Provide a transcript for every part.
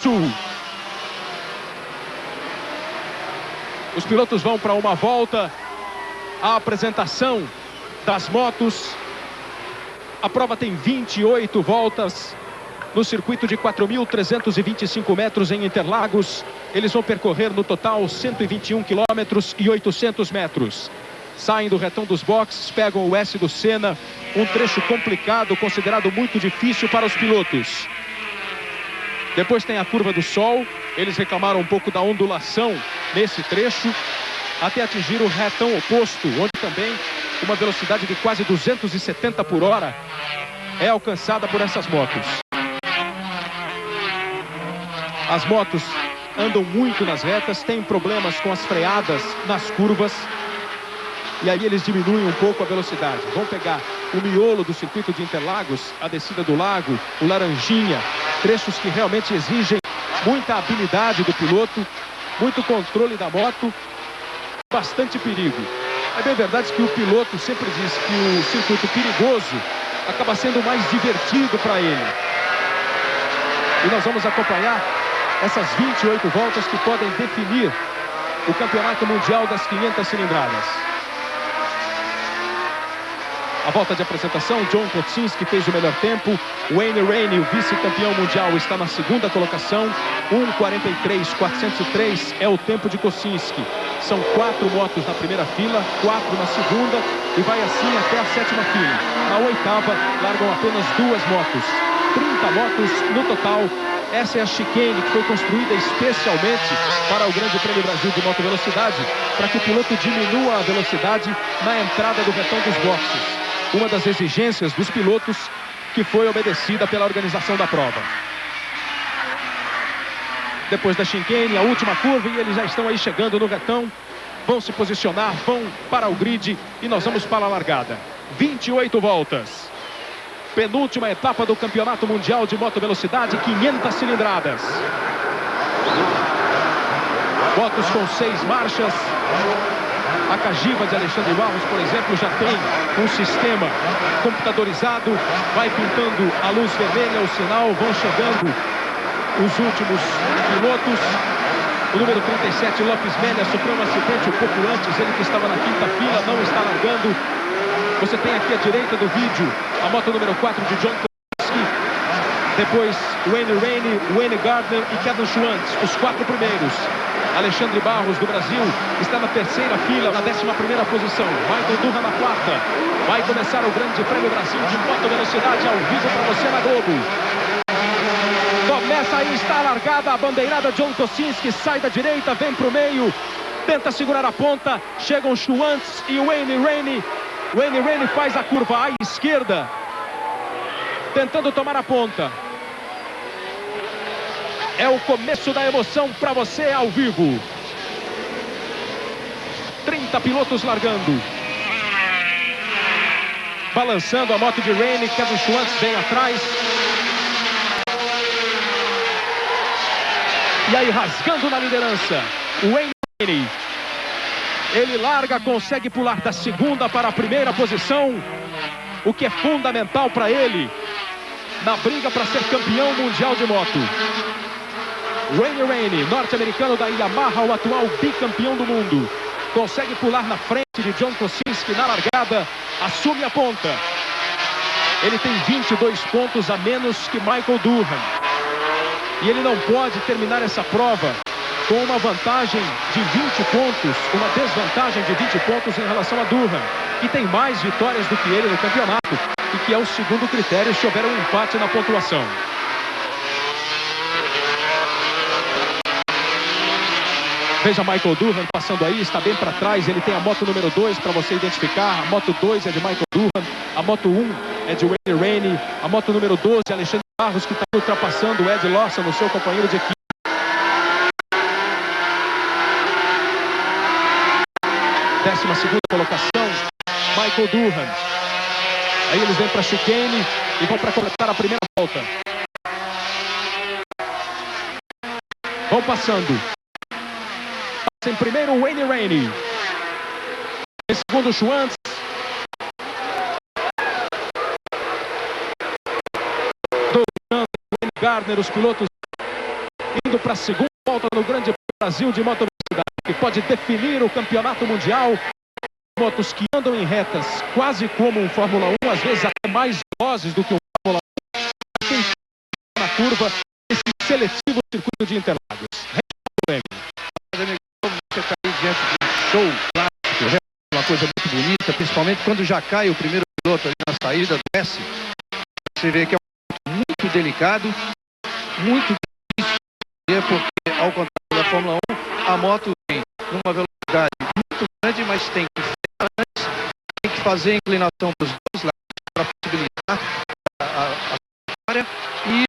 Sul. Os pilotos vão para uma volta. A apresentação das motos. A prova tem 28 voltas no circuito de 4.325 metros em Interlagos. Eles vão percorrer no total 121 quilômetros e 800 metros. Saem do retão dos boxes, pegam o S do Senna. Um trecho complicado, considerado muito difícil para os pilotos. Depois tem a curva do Sol. Eles reclamaram um pouco da ondulação nesse trecho, até atingir o retão oposto, onde também uma velocidade de quase 270 por hora é alcançada por essas motos. As motos andam muito nas retas, têm problemas com as freadas nas curvas, e aí eles diminuem um pouco a velocidade. Vão pegar o miolo do circuito de Interlagos, a descida do lago, o Laranjinha, trechos que realmente exigem muita habilidade do piloto, muito controle da moto, bastante perigo. É bem verdade que o piloto sempre diz que o circuito perigoso acaba sendo mais divertido para ele. E nós vamos acompanhar essas 28 voltas que podem definir o campeonato mundial das 500 cilindradas. A volta de apresentação, John Kocinski fez o melhor tempo. Wayne Rainey, o vice-campeão mundial, está na segunda colocação. 1:43.403 é o tempo de Kocinski. São 4 motos na primeira fila, 4 na segunda e vai assim até a 7ª fila. Na 8ª, largam apenas 2 motos. 30 motos no total. Essa é a chicane que foi construída especialmente para o Grande Prêmio Brasil de Moto Velocidade, para que o piloto diminua a velocidade na entrada do retão dos boxes. Uma das exigências dos pilotos que foi obedecida pela organização da prova. Depois da chicane, a última curva, e eles já estão aí chegando no retão. Vão se posicionar, vão para o grid e nós vamos para a largada. 28 voltas. Penúltima etapa do Campeonato Mundial de Moto Velocidade, 500 cilindradas. Motos com 6 marchas. A Cagiva de Alexandre Barros, por exemplo, já tem um sistema computadorizado. Vai pintando a luz vermelha, o sinal, vão chegando os últimos pilotos. O número 37, Lopes Mena, sofreu um acidente um pouco antes. Ele que estava na 5ª fila, não está largando. Você tem aqui à direita do vídeo a moto número 4 de John Kocinski. Depois Wayne Rainey, Wayne Gardner e Kevin Schwantz, os 4 primeiros. Alexandre Barros, do Brasil, está na 3ª fila, na 11ª posição. Michael Durham na 4ª. Vai começar o Grande Prêmio Brasil de Moto Velocidade ao vivo para você na Globo. Começa aí, está largada a bandeirada. John Kocinski sai da direita, vem para o meio, tenta segurar a ponta. Chegam Schwantz e Wayne Rainey. Wayne Rainey faz a curva à esquerda, tentando tomar a ponta. É o começo da emoção para você ao vivo. 30 pilotos largando. Balançando a moto de Rainey, Kevin Schwantz bem atrás. E aí rasgando na liderança, Wayne Rainey. Ele larga, consegue pular da 2ª para a 1ª posição, o que é fundamental para ele na briga para ser campeão mundial de moto. Wayne Rainey, norte-americano da Yamaha, o atual bicampeão do mundo, consegue pular na frente de John Kocinski na largada, assume a ponta. Ele tem 22 pontos a menos que Michael Durham. E ele não pode terminar essa prova com uma vantagem de 20 pontos, uma desvantagem de 20 pontos em relação a Durham, que tem mais vitórias do que ele no campeonato e que é o segundo critério se houver um empate na pontuação. Veja Michael Durham passando aí, está bem para trás. Ele tem a moto número 2 para você identificar. A moto 2 é de Michael Durham, a moto 1 é de Wayne Rainey, a moto número 12 é Alexandre Barros, que está ultrapassando o Ed Lawson, o seu companheiro de equipe. 12ª colocação, Michael Durham. Aí eles vêm para a chicane e vão para completar a primeira volta. Vão passando. Em primeiro, Wayne Rainey. Em segundo, Schwantz. Wayne Gardner, os pilotos indo para a segunda volta no Grande Prêmio do Brasil de moto velocidade, que pode definir o campeonato mundial. Motos que andam em retas quase como um Fórmula 1, às vezes até mais velozes do que um Fórmula 1. Quem na curva, esse seletivo circuito de Interlagos. Você está aí diante de um show clássico, uma coisa muito bonita, principalmente quando já cai o primeiro piloto ali na saída do S. Você vê que é muito delicado, muito difícil, porque ao contrário da Fórmula 1, a moto vem numa velocidade muito grande, mas tem que frear antes, tem que fazer a inclinação para os dois lados para possibilitar a vitória e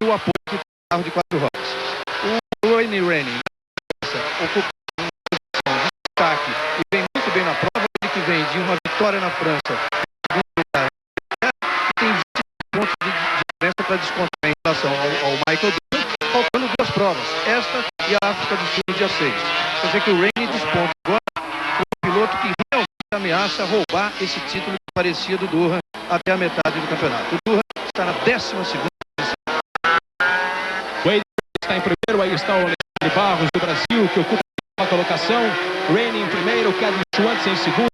o apoio do carro de 4 rodas. O Wayne Rainey ocupa uma posição de destaque e vem muito bem na prova. Ele que vem de uma vitória na França, tem 20 pontos de diferença para descontar em relação ao Michael Dunn, faltando 2 provas, esta e a África do Sul, dia 6. Quer dizer que o Rainey desponta agora o piloto que realmente ameaça roubar esse título que parecia do Durham até a metade do campeonato. O Durham está na 12ª posição. Wayne está em primeiro, aí está o Alexandre Barros do Brasil, que ocupa a colocação. Rainey em primeiro, Kevin Schwantz em segundo.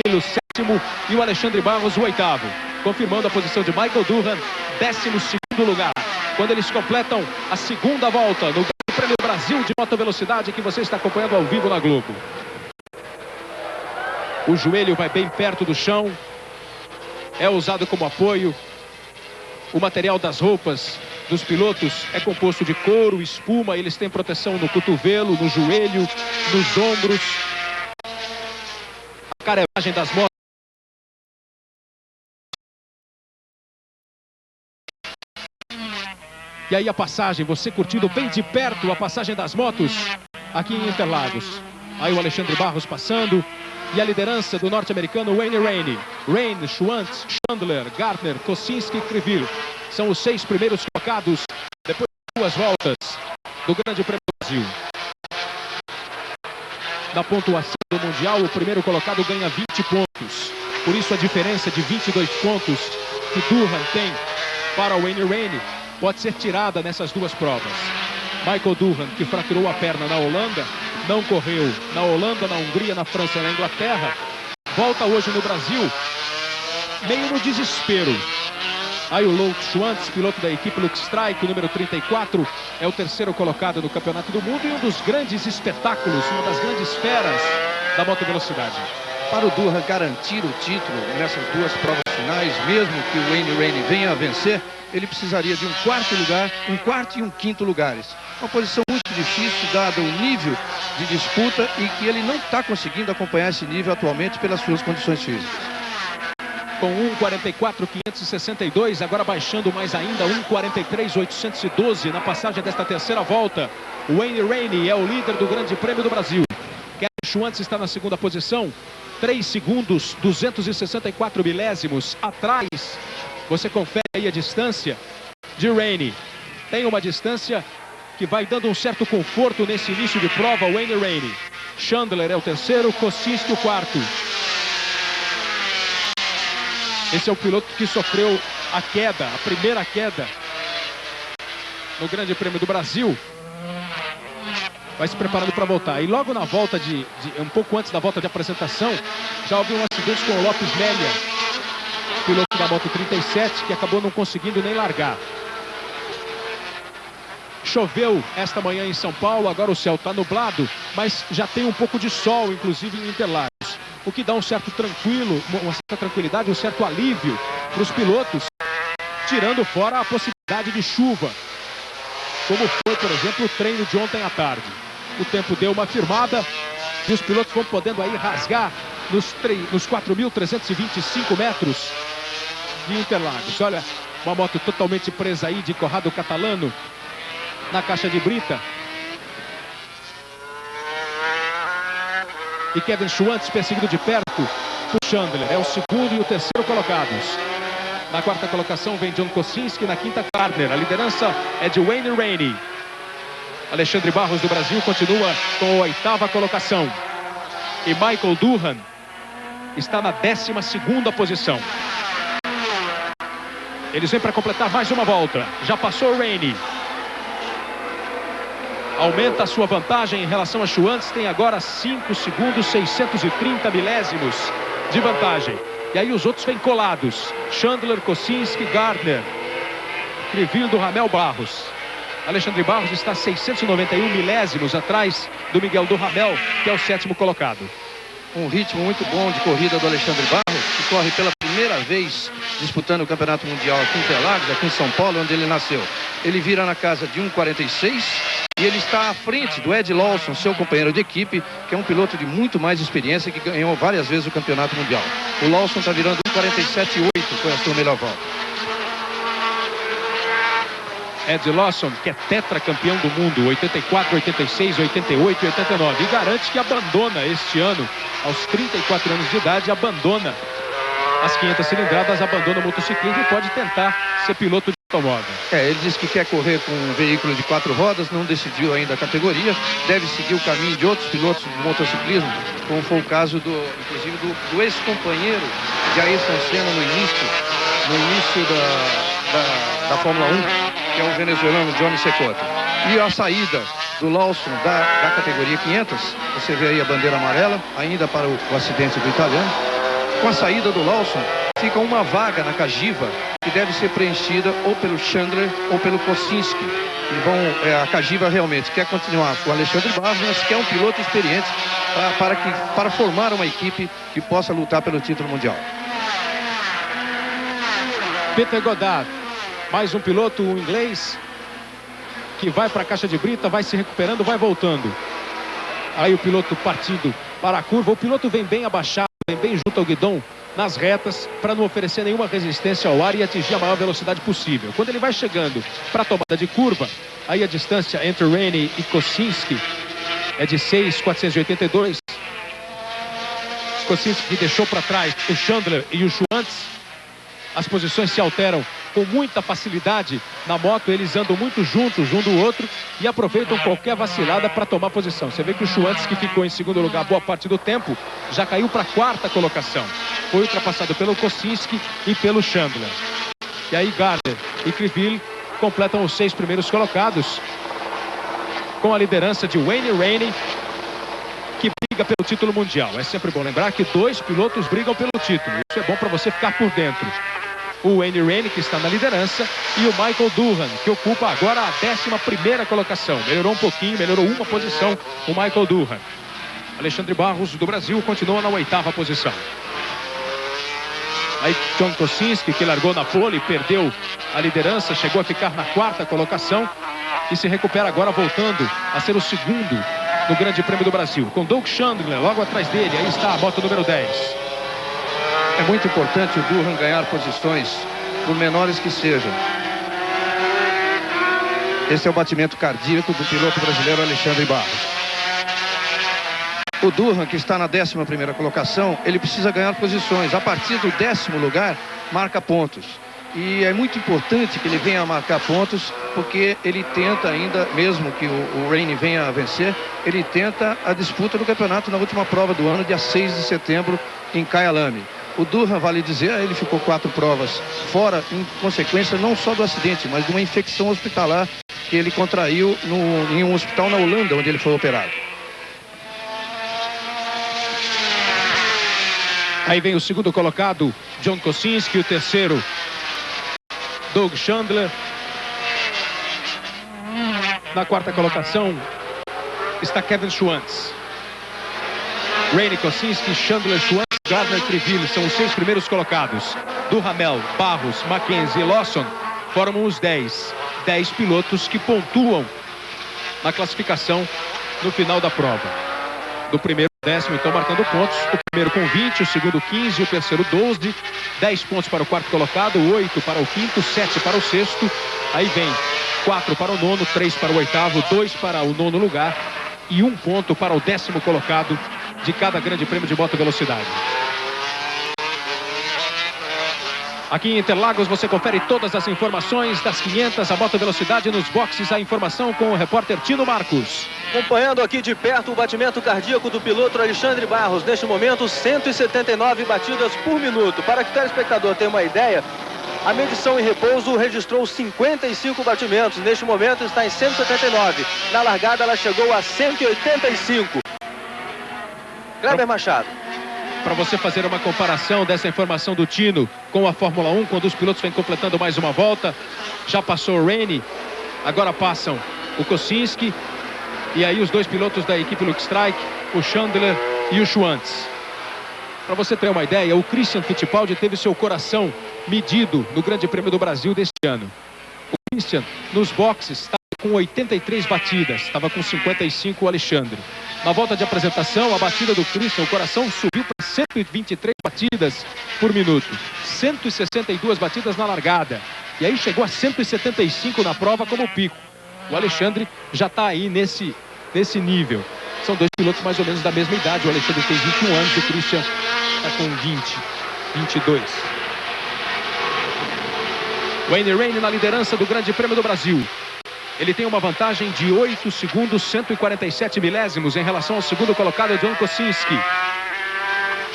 O sétimo e o Alexandre Barros o 8º, confirmando a posição de Michael Durham, 12º lugar. Quando eles completam a segunda volta no Grande Prêmio Brasil de moto velocidade, que você está acompanhando ao vivo na Globo. O joelho vai bem perto do chão, é usado como apoio. O material das roupas dos pilotos é composto de couro, espuma. Eles têm proteção no cotovelo, no joelho, nos ombros. A carenagem das motos. E aí a passagem, você curtindo bem de perto a passagem das motos aqui em Interlagos. Aí o Alexandre Barros passando. E a liderança do norte-americano Wayne Rainey. Rainey, Schwantz, Chandler, Gardner, Kosinski e Criville são os 6 primeiros colocados depois de 2 voltas do Grande Prêmio do Brasil. Na pontuação do Mundial, o primeiro colocado ganha 20 pontos. Por isso a diferença de 22 pontos que Durham tem para o Wayne Rainey pode ser tirada nessas 2 provas. Michael Durham, que fraturou a perna na Holanda, não correu na Holanda, na Hungria, na França e na Inglaterra, volta hoje no Brasil, meio no desespero. Aí o Louco Schwantz, piloto da equipe Luxstrike, o número 34, é o 3º colocado no Campeonato do Mundo e um dos grandes espetáculos, uma das grandes feras da moto velocidade. Para o Durham garantir o título nessas 2 provas finais, mesmo que o Wayne Rainey venha a vencer, ele precisaria de um 4º lugar, um 4º e um 5º lugares. Uma posição muito difícil, dado o nível de disputa e que ele não está conseguindo acompanhar esse nível atualmente pelas suas condições físicas. Com 1:44.562, agora baixando mais ainda, 1:43.812 na passagem desta 3ª volta. O Wayne Rainey é o líder do Grande Prêmio do Brasil. Kevin Schwantz está na 2ª posição, 3 segundos, 264 milésimos atrás. Você confere aí a distância de Rainey. Tem uma distância que vai dando um certo conforto nesse início de prova, o Wayne Rainey. Chandler é o 3º, Kosinski o 4º. Esse é o piloto que sofreu a queda, a primeira queda no Grande Prêmio do Brasil. Vai se preparando para voltar. E logo na volta um pouco antes da volta de apresentação, já houve um acidente com o Lopes Melia, piloto da moto 37, que acabou não conseguindo nem largar. Choveu esta manhã em São Paulo, agora o céu está nublado, mas já tem um pouco de sol, inclusive em Interlagos. O que dá uma certa tranquilidade, um certo alívio para os pilotos, tirando fora a possibilidade de chuva, como foi, por exemplo, o treino de ontem à tarde. O tempo deu uma firmada e os pilotos vão podendo aí rasgar nos 4.325 metros de Interlagos. Olha, uma moto totalmente presa aí de Corrado Catalano na caixa de brita. E Kevin Schwantz perseguido de perto por Chandler. É o 2º e o 3º colocados. Na 4ª colocação vem John Kosinski, na 5ª Gardner. A liderança é de Wayne Rainey. Alexandre Barros do Brasil continua com a 8ª colocação. E Michael Durham está na 12ª posição. Eles vêm para completar mais uma volta. Já passou o Rainey. Aumenta a sua vantagem em relação a Schwantz. Tem agora 5 segundos, 630 milésimos de vantagem. E aí os outros vêm colados. Chandler, Kosinski, Gardner, Criville, do Ramel, Barros. Alexandre Barros está 691 milésimos atrás do Miguel do Ramel, que é o 7º colocado. Um ritmo muito bom de corrida do Alexandre Barros, que corre pela primeira vez disputando o Campeonato Mundial aqui em Interlagos, aqui em São Paulo, onde ele nasceu. Ele vira na casa de 1,46 e ele está à frente do Ed Lawson, seu companheiro de equipe, que é um piloto de muito mais experiência, que ganhou várias vezes o Campeonato Mundial. O Lawson está virando 1,47,8, foi a sua melhor volta. Ed Lawson, que é tetracampeão do mundo, 84, 86, 88 e 89. E garante que abandona este ano, aos 34 anos de idade, abandona as 500 cilindradas, abandona o motociclismo e pode tentar ser piloto de automóvel. Ele disse que quer correr com um veículo de 4 rodas, não decidiu ainda a categoria, deve seguir o caminho de outros pilotos de motociclismo, como foi o caso, inclusive, do ex-companheiro de Ayrton Senna no início da Fórmula 1, que é o venezuelano Johnny Cecotto. E a saída do Lawson da categoria 500, você vê aí a bandeira amarela, ainda para o acidente do italiano. Com a saída do Lawson, fica uma vaga na Cagiva, que deve ser preenchida ou pelo Chandler ou pelo Kosinski. E a Cagiva realmente quer continuar com o Alexandre Barros, mas quer um piloto experiente para formar uma equipe que possa lutar pelo título mundial. Peter Goddard, mais um piloto inglês que vai para a caixa de brita, vai se recuperando, vai voltando. Aí o piloto partindo para a curva. O piloto vem bem abaixado, vem bem junto ao guidão nas retas, para não oferecer nenhuma resistência ao ar e atingir a maior velocidade possível. Quando ele vai chegando para a tomada de curva, aí a distância entre Rainey e Kosinski é de 6.482. Kosinski deixou para trás o Chandler e o Schwantz. As posições se alteram com muita facilidade na moto, eles andam muito juntos um do outro e aproveitam qualquer vacilada para tomar posição. Você vê que o Schwantz, que ficou em segundo lugar boa parte do tempo, já caiu para a 4ª colocação. Foi ultrapassado pelo Kosinski e pelo Chandler. E aí Gardner e Criville completam os 6 primeiros colocados, com a liderança de Wayne Rainey, que briga pelo título mundial. É sempre bom lembrar que 2 pilotos brigam pelo título. Isso é bom para você ficar por dentro. O Wayne Rainey, que está na liderança, e o Michael Durhan, que ocupa agora a 11ª colocação. Melhorou um pouquinho, melhorou uma posição o Michael Durhan. Alexandre Barros, do Brasil, continua na 8ª posição. Aí John Kosinski, que largou na pole, perdeu a liderança, chegou a ficar na 4ª colocação e se recupera agora, voltando a ser o segundo no Grande Prêmio do Brasil, com Doug Chandler logo atrás dele. Aí está a moto número 10. É muito importante o Durhan ganhar posições, por menores que sejam. Esse é o batimento cardíaco do piloto brasileiro Alexandre Barros. O Durhan, que está na 11ª colocação, ele precisa ganhar posições. A partir do 10º lugar, marca pontos. E é muito importante que ele venha a marcar pontos, porque ele tenta ainda, mesmo que o Rainey venha a vencer, ele tenta a disputa do campeonato na última prova do ano, dia 6 de setembro, em Kyalami. O Durhan, vale dizer, ele ficou 4 provas fora, em consequência não só do acidente, mas de uma infecção hospitalar que ele contraiu em um hospital na Holanda, onde ele foi operado. Aí vem o segundo colocado, John Kosinski, o terceiro, Doug Chandler. Na 4ª colocação está Kevin Schwantz. Rainey, Kosinski, Chandler, Schwantz, Gardner, Criville são os 6 primeiros colocados. Do Ramel, Barros, Mackenzie e Lawson formam os 10 pilotos que pontuam na classificação no final da prova. Do primeiro ao 10º, então, marcando pontos. O primeiro com 20, o segundo 15, o terceiro 12, 10 pontos para o 4º colocado, 8 para o 5º, 7 para o 6º. Aí vem 4 para o 9º, 3 para o 8º, 2 para o 9º lugar e 1 ponto para o 10º colocado de cada Grande Prêmio de moto velocidade. Aqui em Interlagos você confere todas as informações das 500, a moto velocidade nos boxes, a informação com o repórter Tino Marcos. Acompanhando aqui de perto o batimento cardíaco do piloto Alexandre Barros. Neste momento, 179 batidas por minuto. Para que o telespectador tenha uma ideia, a medição em repouso registrou 55 batimentos. Neste momento está em 179. Na largada ela chegou a 185. Kleber Machado. Para você fazer uma comparação dessa informação do Tino com a Fórmula 1, quando os pilotos vêm completando mais uma volta, já passou o Rainey, agora passam o Kosinski, e aí os dois pilotos da equipe Luke Strike, o Chandler e o Schwantz. Para você ter uma ideia, o Christian Fittipaldi teve seu coração medido no Grande Prêmio do Brasil deste ano. O Christian, nos boxes, estava com 83 batidas, estava com 55 o Alexandre. Na volta de apresentação, a batida do Christian, o coração subiu para 123 batidas por minuto. 162 batidas na largada. E aí chegou a 175 na prova como pico. O Alexandre já está aí nesse nível. São dois pilotos mais ou menos da mesma idade. O Alexandre tem 21 anos, o Christian está com 22. Wayne Rainey na liderança do Grande Prêmio do Brasil. Ele tem uma vantagem de 8 segundos, 147 milésimos em relação ao segundo colocado, John Kosinski.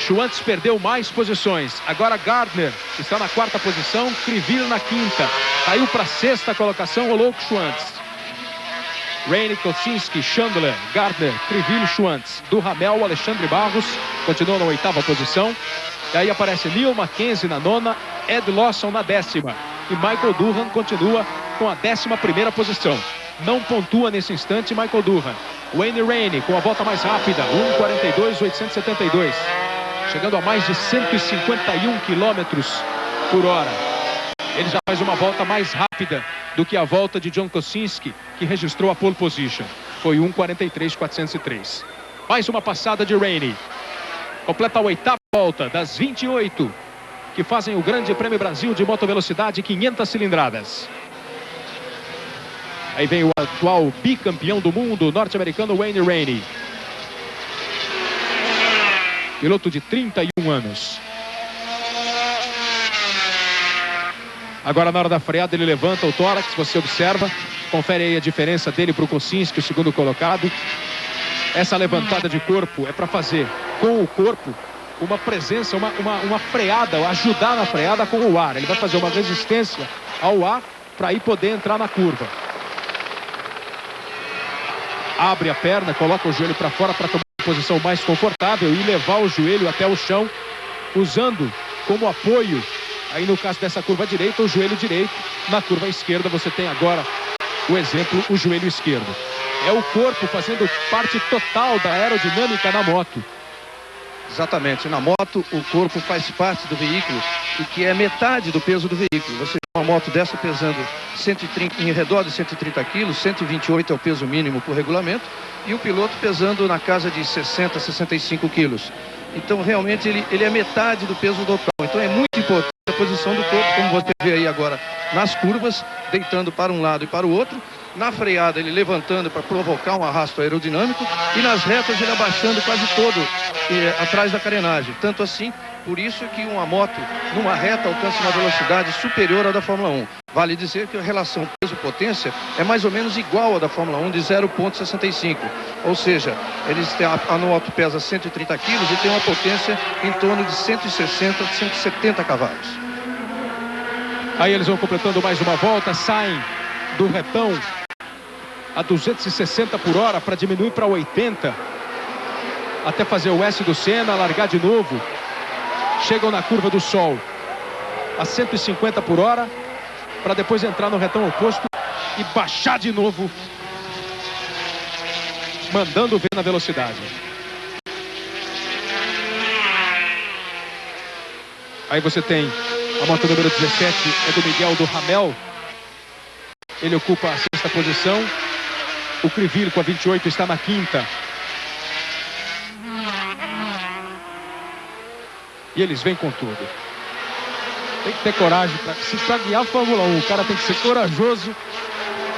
Schwantz perdeu mais posições. Agora Gardner está na quarta posição, Krivil na quinta. Caiu para a sexta colocação o Louco Schwantz. Rainey, Kosinski, Chandler, Gardner, Krivil, Schwantz. Do Ramel, Alexandre Barros continua na oitava posição. E aí aparece Neil Mackenzie na nona, Ed Lawson na décima. E Michael Durham continua com a 11ª posição. Não pontua nesse instante Michael Durham. Wayne Rainey com a volta mais rápida, 1:42.872. Chegando a mais de 151 km por hora. Ele já faz uma volta mais rápida do que a volta de John Kosinski, que registrou a pole position. Foi 1:43.403. Mais uma passada de Rainey. Completa a oitava volta das 28 que fazem o Grande Prêmio Brasil de motovelocidade 500 cilindradas. Aí vem o atual bicampeão do mundo, norte-americano Wayne Rainey. Piloto de 31 anos. Agora na hora da freada ele levanta o tórax, você observa. Confere aí a diferença dele para o Kosinski, o segundo colocado. Essa levantada de corpo é para fazer com o corpo uma presença, uma freada, ajudar na freada com o ar. Ele vai fazer uma resistência ao ar para aí poder entrar na curva. Abre a perna, coloca o joelho para fora para tomar uma posição mais confortável e levar o joelho até o chão, usando como apoio, aí no caso dessa curva direita, o joelho direito. Na curva esquerda você tem agora o exemplo, o joelho esquerdo. É o corpo fazendo parte total da aerodinâmica na moto. Exatamente, na moto o corpo faz parte do veículo, o que é metade do peso do veículo. Você tem uma moto dessa pesando 130, em redor de 130 quilos, 128 é o peso mínimo por regulamento, e o piloto pesando na casa de 60, 65 quilos. Então realmente ele é metade do peso total. Então é muito importante a posição do corpo, como você vê aí agora nas curvas, deitando para um lado e para o outro. Na freada ele levantando para provocar um arrasto aerodinâmico, e nas retas ele abaixando quase todo atrás da carenagem. Tanto assim, por isso que uma moto numa reta alcança uma velocidade superior à da Fórmula 1. Vale dizer que a relação peso-potência é mais ou menos igual à da Fórmula 1, de 0,65. Ou seja, a moto pesa 130 quilos e tem uma potência em torno de 160, 170 cavalos. Aí eles vão completando mais uma volta, saem do retão a 260 por hora para diminuir para 80, até fazer o S do Senna, largar de novo. Chegam na curva do Sol a 150 por hora para depois entrar no retão oposto e baixar de novo, mandando ver na velocidade. Aí você tem a moto número 17, é do Miguel do Ramel. Ele ocupa a sexta posição. O Krivil com a 28 está na quinta. E eles vêm com tudo. Tem que ter coragem para guiar a Fórmula 1. O cara tem que ser corajoso.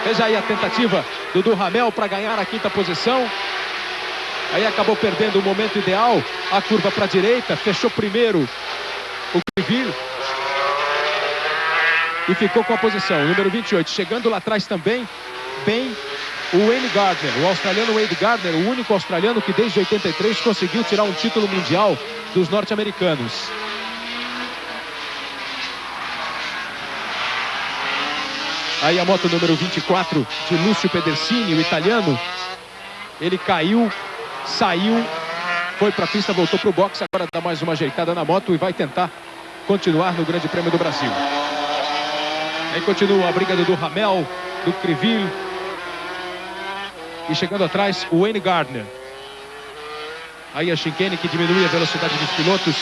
Veja aí a tentativa do Ramel para ganhar a quinta posição. Aí acabou perdendo o momento ideal. A curva para a direita. Fechou primeiro o Krivil. e ficou com a posição. Número 28, chegando lá atrás também, bem, o Wayne Gardner, o australiano Wayne Gardner, o único australiano que desde 83 conseguiu tirar um título mundial dos norte-americanos. Aí a moto número 24 de Lúcio Pedersini, o italiano. Ele caiu, saiu, foi para a pista, voltou para o boxe. Agora dá mais uma ajeitada na moto e vai tentar continuar no Grande Prêmio do Brasil. Aí continua a briga do Duhamel, do Criville. E chegando atrás, o Wayne Gardner. Aí a chicane que diminui a velocidade dos pilotos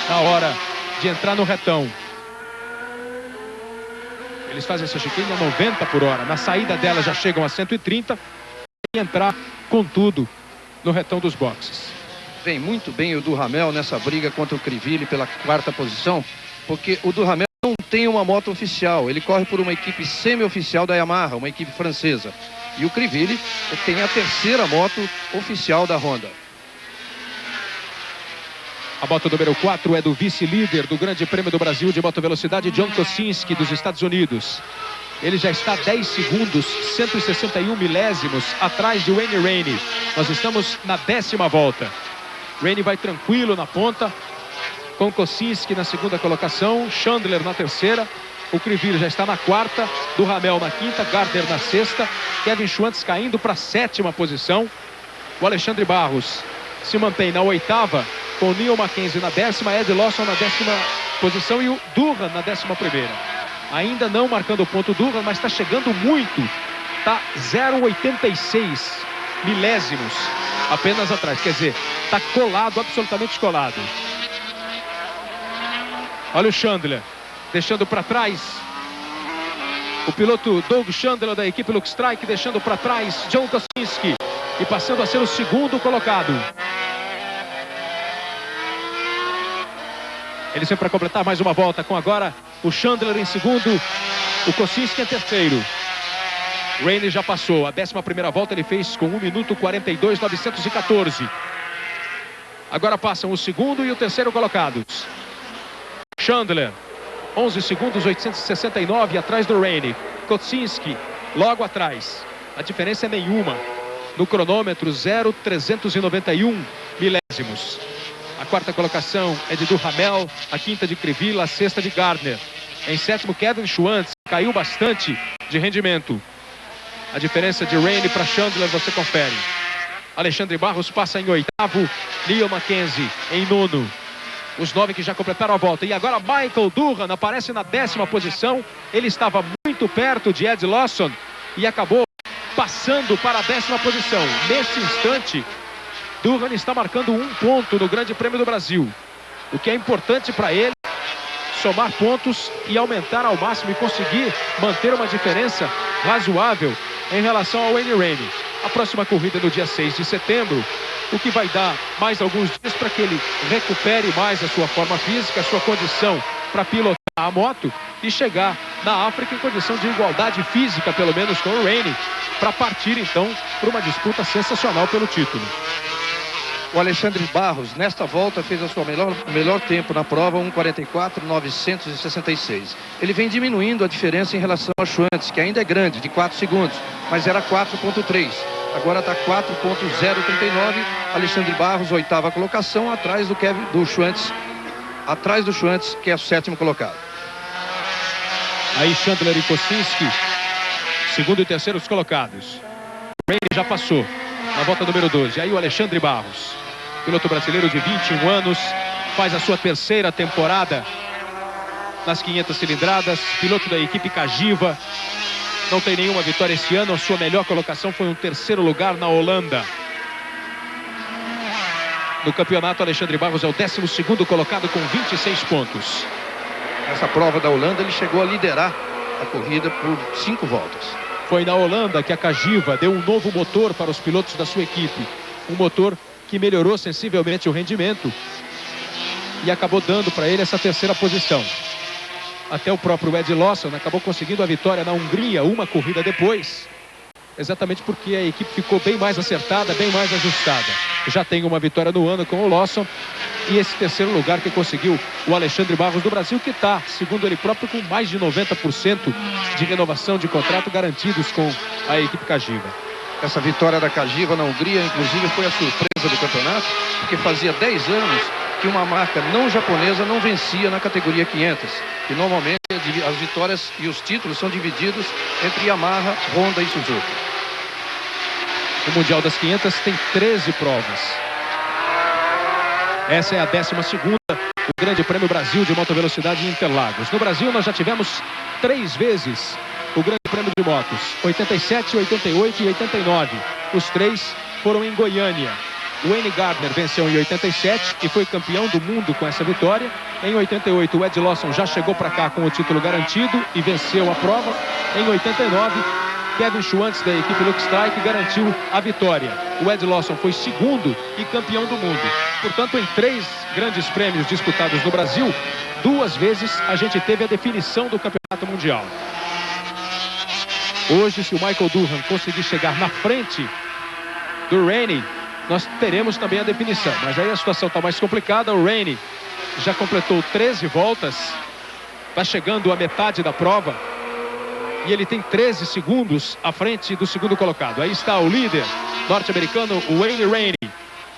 na hora de entrar no retão. Eles fazem essa chicane a 90 por hora. Na saída dela já chegam a 130. E entrar com tudo no retão dos boxes. Vem muito bem o Duhamel nessa briga contra o Criville pela 4ª posição, porque o Duhamel não tem uma moto oficial. Ele corre por uma equipe semi-oficial da Yamaha, uma equipe francesa. E o Criville tem a 3ª moto oficial da Honda. A moto número 4 é do vice-líder do Grande Prêmio do Brasil de moto velocidade, John Kosinski, dos Estados Unidos. Ele já está 10 segundos, 161 milésimos atrás de Wayne Rainey. Nós estamos na 10ª volta. Rainey vai tranquilo na ponta, com Kosinski na 2ª colocação, Chandler na 3ª, o Criville já está na 4ª, Duhamel na 5ª, Gardner na 6ª, Kevin Schwantz caindo para a 7ª posição. O Alexandre Barros se mantém na 8ª, com Neil Mackenzie na 10ª, Ed Lawson na 10ª posição e o Durham na 11ª. Ainda não marcando o ponto Durham, mas está chegando muito. Está 0,86 milésimos apenas atrás. Quer dizer, está colado, absolutamente colado. Olha o Chandler, deixando para trás. O piloto Doug Chandler da equipe Luke Strike, deixando para trás John Kosinski. E passando a ser o 2º colocado. Ele sempre para completar mais uma volta, com agora o Chandler em 2º, o Kosinski em 3º. Rainey já passou, a 11ª volta ele fez com 1 minuto 42,914. Agora passam o 2º e o 3º colocados. Chandler, 11 segundos 869 atrás do Rainey. Kosinski logo atrás, a diferença é nenhuma. No cronômetro 0,391 milésimos. A 4ª colocação é de Duhamel, a 5ª de Criville, a 6ª de Gardner. Em 7º, Kevin Schwantz, caiu bastante de rendimento. A diferença de Rainey para Chandler você confere. Alexandre Barros passa em 8º, Neil Mackenzie em 9º. Os 9 que já completaram a volta. E agora Michael Durham aparece na 10ª posição. Ele estava muito perto de Ed Lawson e acabou passando para a 10ª posição. Nesse instante, Durham está marcando 1 ponto no Grande Prêmio do Brasil. O que é importante para ele, somar pontos e aumentar ao máximo e conseguir manter uma diferença razoável em relação ao Wayne Rainey. A próxima corrida no dia 6 de setembro, o que vai dar mais alguns dias para que ele recupere mais a sua forma física, a sua condição para pilotar a moto e chegar na África em condição de igualdade física, pelo menos com o Rainey, para partir então para uma disputa sensacional pelo título. O Alexandre Barros, nesta volta, fez a sua melhor tempo na prova, 1,44,966. Ele vem diminuindo a diferença em relação a Schwantz, que ainda é grande, de 4 segundos, mas era 4,3. Agora está 4,039. Alexandre Barros, 8ª colocação, atrás do Schwantz, que é o 7º colocado. Aí Chandler e Kosinski, 2º e 3º colocados. Rainey já passou na volta número 12. Aí o Alexandre Barros, piloto brasileiro de 21 anos, faz a sua 3ª temporada nas 500 cilindradas, piloto da equipe Cagiva, não tem nenhuma vitória esse ano. A sua melhor colocação foi um 3º lugar na Holanda. No campeonato, Alexandre Barros é o 12º colocado com 26 pontos. Nessa prova da Holanda, ele chegou a liderar a corrida por 5 voltas. Foi na Holanda que a Cagiva deu um novo motor para os pilotos da sua equipe. Um motor que melhorou sensivelmente o rendimento e acabou dando para ele essa 3ª posição. Até o próprio Ed Lawson acabou conseguindo a vitória na Hungria uma corrida depois, exatamente porque a equipe ficou bem mais acertada, bem mais ajustada. Já tem uma vitória no ano com o Lawson E esse terceiro lugar que conseguiu o Alexandre Barros do Brasil, que está, segundo ele próprio, com mais de 90% de renovação de contrato garantidos com a equipe Cagiva. Essa vitória da Cagiva na Hungria, inclusive, foi a surpresa do campeonato, porque fazia 10 anos que uma marca não japonesa não vencia na categoria 500. E normalmente as vitórias e os títulos são divididos entre Yamaha, Honda e Suzuki. O Mundial das 500 tem 13 provas. Essa é a 12ª, o Grande Prêmio Brasil de Motovelocidade em Interlagos. No Brasil nós já tivemos 3 vezes o Grande Prêmio de Motos, 87, 88 e 89. Os 3 foram em Goiânia. Wayne Gardner venceu em 87 e foi campeão do mundo com essa vitória. Em 88, o Ed Lawson já chegou para cá com o título garantido e venceu a prova. Em 89, Kevin Schwantz, da equipe Luxstrike, garantiu a vitória. O Ed Lawson foi segundo e campeão do mundo. Portanto, em 3 grandes prêmios disputados no Brasil, 2 vezes a gente teve a definição do campeonato mundial. Hoje, se o Michael Durham conseguir chegar na frente do Rainey, nós teremos também a definição. Mas aí a situação está mais complicada. O Rainey já completou 13 voltas, está chegando à metade da prova e ele tem 13 segundos à frente do segundo colocado. Aí está o líder norte-americano, o Wayne Rainey,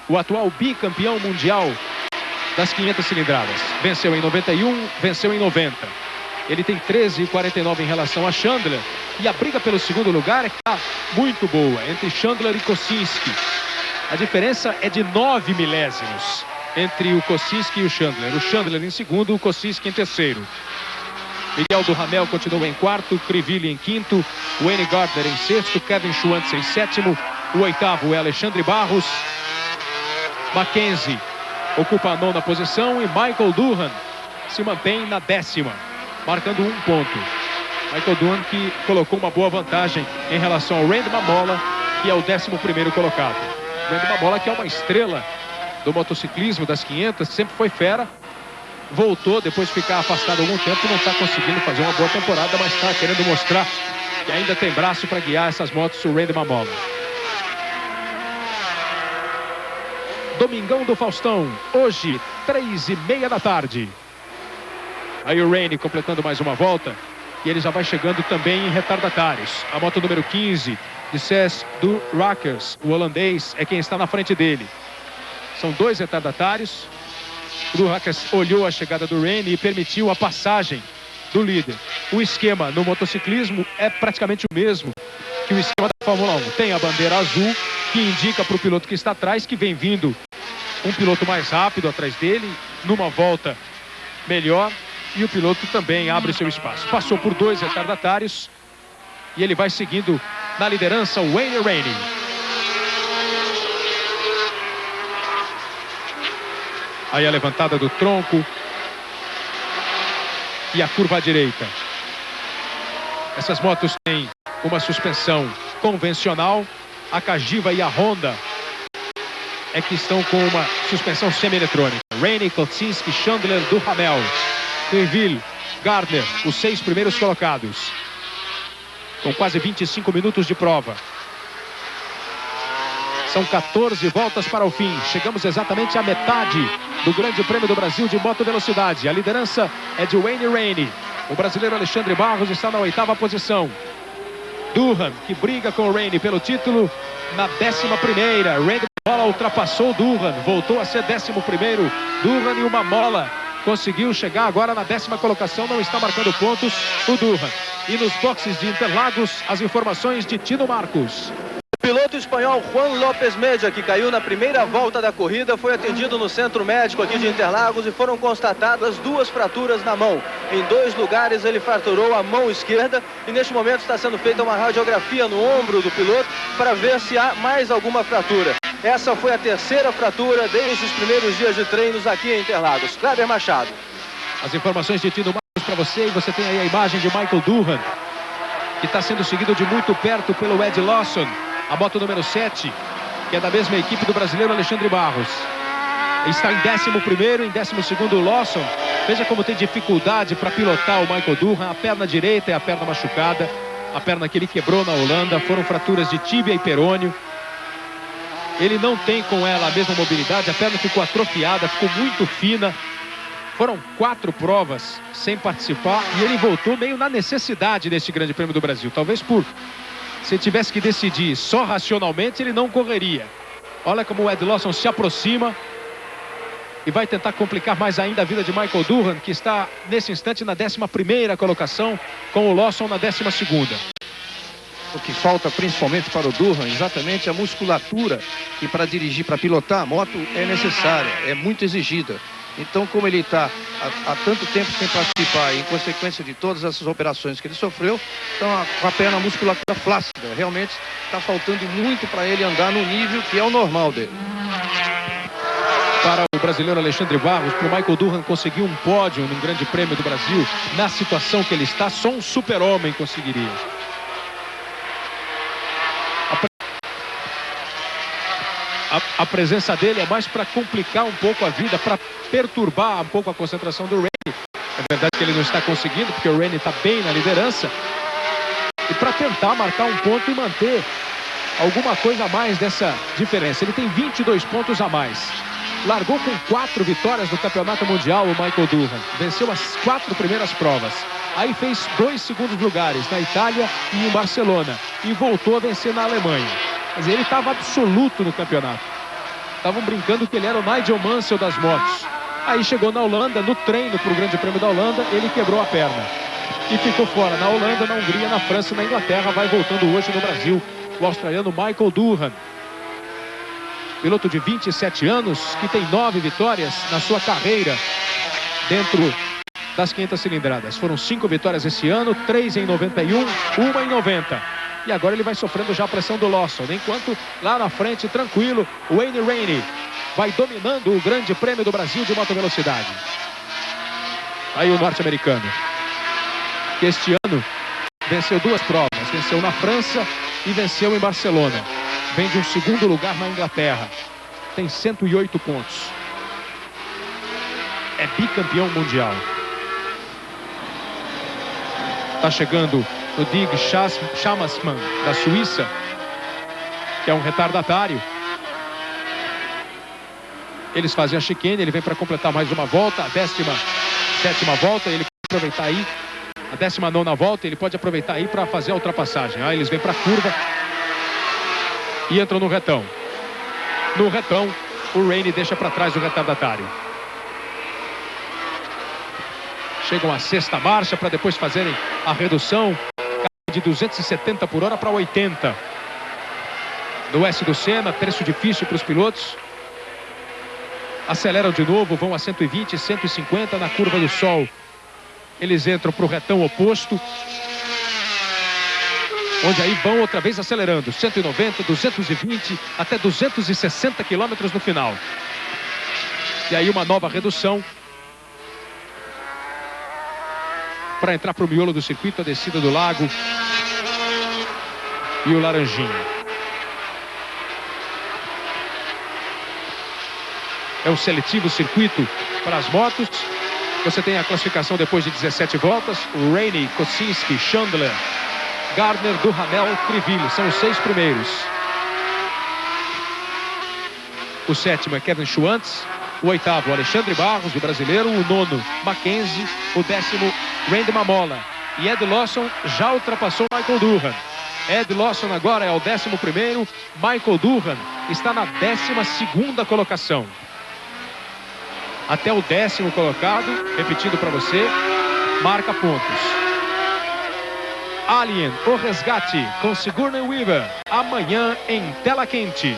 o atual bicampeão mundial das 500 cilindradas. Venceu em 91, venceu em 90. Ele tem 13,49 em relação a Chandler. E a briga pelo segundo lugar está muito boa entre Chandler e Kosinski. A diferença é de 9 milésimos entre o Kosinski e o Chandler. O Chandler em segundo, o Kosinski em terceiro. Miguel Duhamel continua em quarto, Crivelli em quinto, Wayne Gardner em sexto, Kevin Schwantz em sétimo, o oitavo é Alexandre Barros, Mackenzie ocupa a 9ª posição e Michael Durham se mantém na 10ª, marcando 1 ponto. Michael Durham que colocou uma boa vantagem em relação ao Randy Mamola, que é o 11º colocado. Randy Mamola, que é uma estrela do motociclismo das 500, sempre foi fera. Voltou depois de ficar afastado algum tempo, não está conseguindo fazer uma boa temporada, mas está querendo mostrar que ainda tem braço para guiar essas motos, o Randy Mamola. Domingão do Faustão, hoje, 3h30 da tarde. Aí o Rainey completando mais uma volta e ele já vai chegando também em retardatários. A moto número 15 de Cés do Rockers, o holandês, é quem está na frente dele. São 2 retardatários. O do Rockers olhou a chegada do Rainey e permitiu a passagem do líder. O esquema no motociclismo é praticamente o mesmo que o esquema da Fórmula 1. Tem a bandeira azul que indica para o piloto que está atrás que vem vindo um piloto mais rápido atrás dele, numa volta melhor, e o piloto também abre seu espaço. Passou por 2 retardatários e ele vai seguindo na liderança o Wayne Rainey. Aí a levantada do tronco e a curva à direita. Essas motos têm uma suspensão convencional. A Cagiva e a Honda é que estão com uma suspensão semi-eletrônica. Rainey, Kosinski, Chandler, Duhamel, Crivelli, Gardner, os 6 primeiros colocados. Com quase 25 minutos de prova. São 14 voltas para o fim. Chegamos exatamente à metade do Grande Prêmio do Brasil de motovelocidade. A liderança é de Wayne Rainey. O brasileiro Alexandre Barros está na 8ª posição. Durham, que briga com o Rainey pelo título, na 11ª. Randy Mamola ultrapassou o Durham, voltou a ser 11º. Durham e o Mamola conseguiu chegar agora na 10ª colocação, não está marcando pontos o Durham. E nos boxes de Interlagos, as informações de Tino Marcos. O piloto espanhol Juan López Media, que caiu na primeira volta da corrida, foi atendido no centro médico aqui de Interlagos e foram constatadas 2 fraturas na mão. Em 2 lugares ele fraturou a mão esquerda e neste momento está sendo feita uma radiografia no ombro do piloto para ver se há mais alguma fratura. Essa foi a 3ª fratura desde os primeiros dias de treinos aqui em Interlagos. Kleber Machado. As informações de Tino Marcos para você, e você tem aí a imagem de Michael Durham, que está sendo seguido de muito perto pelo Ed Lawson. A moto número 7, que é da mesma equipe do brasileiro Alexandre Barros. Está em 11º, em 12º o Lawson. Veja como tem dificuldade para pilotar o Michael Durham. A perna direita é a perna machucada. A perna que ele quebrou na Holanda. Foram fraturas de tíbia e perônio. Ele não tem com ela a mesma mobilidade, a perna ficou atrofiada, ficou muito fina. Foram 4 provas sem participar e ele voltou meio na necessidade deste Grande Prêmio do Brasil. Talvez se tivesse que decidir só racionalmente, ele não correria. Olha como o Ed Lawson se aproxima e vai tentar complicar mais ainda a vida de Michael Durham, que está nesse instante na 11ª colocação, com o Lawson na 12ª. O que falta principalmente para o Durham, exatamente a musculatura, que para dirigir, para pilotar a moto é necessária, é muito exigida. Então, como ele está há tanto tempo sem participar, em consequência de todas essas operações que ele sofreu, então com a perna musculatura flácida, realmente está faltando muito para ele andar no nível que é o normal dele. Para o brasileiro Alexandre Barros, para o Michael Durham conseguir um pódio no Grande Prêmio do Brasil, na situação que ele está, só um super-homem conseguiria. A presença dele é mais para complicar um pouco a vida, para perturbar um pouco a concentração do Rainey. É verdade que ele não está conseguindo, porque o Rainey está bem na liderança. E para tentar marcar um ponto e manter alguma coisa a mais dessa diferença. Ele tem 22 pontos a mais. Largou com 4 vitórias no Campeonato Mundial o Michael Durham. Venceu as 4 primeiras provas. Aí fez 2 segundos lugares na Itália e em Barcelona. E voltou a vencer na Alemanha. Quer dizer, ele estava absoluto no campeonato. Estavam brincando que ele era o Nigel Mansell das motos. Aí chegou na Holanda, no treino para o Grande Prêmio da Holanda, ele quebrou a perna. E ficou fora na Holanda, na Hungria, na França e na Inglaterra. Vai voltando hoje no Brasil o australiano Michael Durham. Piloto de 27 anos, que tem 9 vitórias na sua carreira dentro das 500 cilindradas. Foram 5 vitórias esse ano, 3 em 91, 1 em 90. E agora ele vai sofrendo já a pressão do Lawson. Enquanto lá na frente, tranquilo, o Wayne Rainey vai dominando o Grande Prêmio do Brasil de moto velocidade. Aí o norte-americano, que este ano venceu 2 provas. Venceu na França e venceu em Barcelona. Vem de um 2º lugar na Inglaterra. Tem 108 pontos. É bicampeão mundial. Está chegando o Dig Schamasman, da Suíça, que é um retardatário. Eles fazem a chicane, ele vem para completar mais uma volta, a 17ª volta, ele pode aproveitar aí, a 19ª volta, ele pode aproveitar aí para fazer a ultrapassagem. Aí eles vêm para a curva e entram no retão. No retão, o Rainey deixa para trás o retardatário. Chegam à 6ª marcha para depois fazerem a redução de 270 por hora para 80. No S do Senna, trecho difícil para os pilotos. Aceleram de novo, vão a 120, 150 na curva do Sol. Eles entram para o retão oposto, onde aí vão outra vez acelerando. 190, 220, até 260 quilômetros no final. E aí uma nova redução para entrar para o miolo do circuito, a descida do lago e o Laranjinha. É um seletivo circuito para as motos. Você tem a classificação depois de 17 voltas. O Rainey, Kosinski, Chandler, Gardner, Duhamel, Kriville. São os 6 primeiros. O 7º é Kevin Schwantz. O 8º, Alexandre Barros, o brasileiro. O 9º, Mackenzie. O 10º, Randy Mamola. E Ed Lawson já ultrapassou Michael Durham. Ed Lawson agora é o 11º. Michael Durham está na 12ª colocação. Até o 10º colocado, repetindo para você, marca pontos. Alien, o resgate com Sigourney Weaver. Amanhã em tela quente.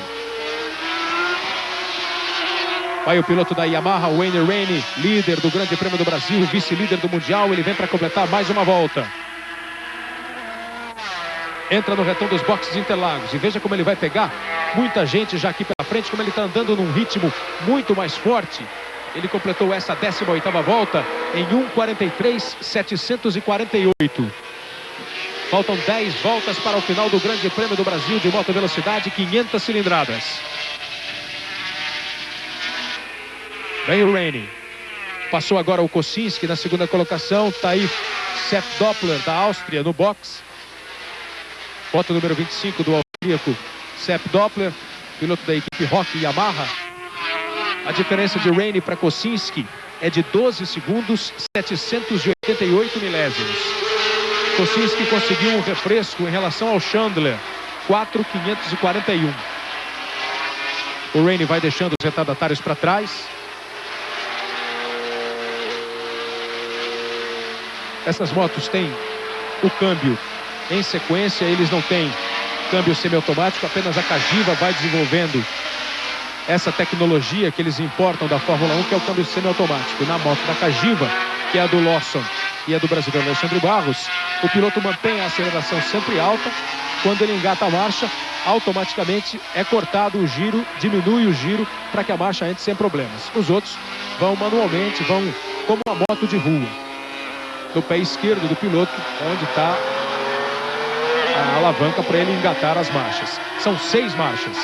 Vai o piloto da Yamaha, Wayne Rainey, líder do Grande Prêmio do Brasil, vice-líder do Mundial. Ele vem para completar mais uma volta. Entra no retão dos boxes de Interlagos. E veja como ele vai pegar muita gente já aqui pela frente, como ele está andando num ritmo muito mais forte. Ele completou essa 18ª volta em 1:43.748. Faltam 10 voltas para o final do Grande Prêmio do Brasil de moto velocidade, 500 cilindradas. Vem o Rainey. Passou agora o Kosinski na 2ª colocação. Está aí Sepp Doppler da Áustria no box. Volta número 25 do austríaco Sepp Doppler. piloto da equipe Rock Yamaha. A diferença de Rainey para Kosinski é de 12 segundos 788 milésimos. Kosinski conseguiu um refresco em relação ao Chandler, 4.541. O Rainey vai deixando os retardatários para trás. Essas motos têm o câmbio em sequência, eles não têm câmbio semiautomático, apenas a Cagiva vai desenvolvendo essa tecnologia que eles importam da Fórmula 1, que é o câmbio semiautomático. Na moto da Cagiva, que é a do Lawson e a do brasileiro Alexandre Barros, o piloto mantém a aceleração sempre alta. Quando ele engata a marcha, automaticamente é cortado o giro, diminui o giro para que a marcha entre sem problemas. Os outros vão manualmente, vão como uma moto de rua. No pé esquerdo do piloto, onde está a alavanca para ele engatar as marchas. São 6 marchas.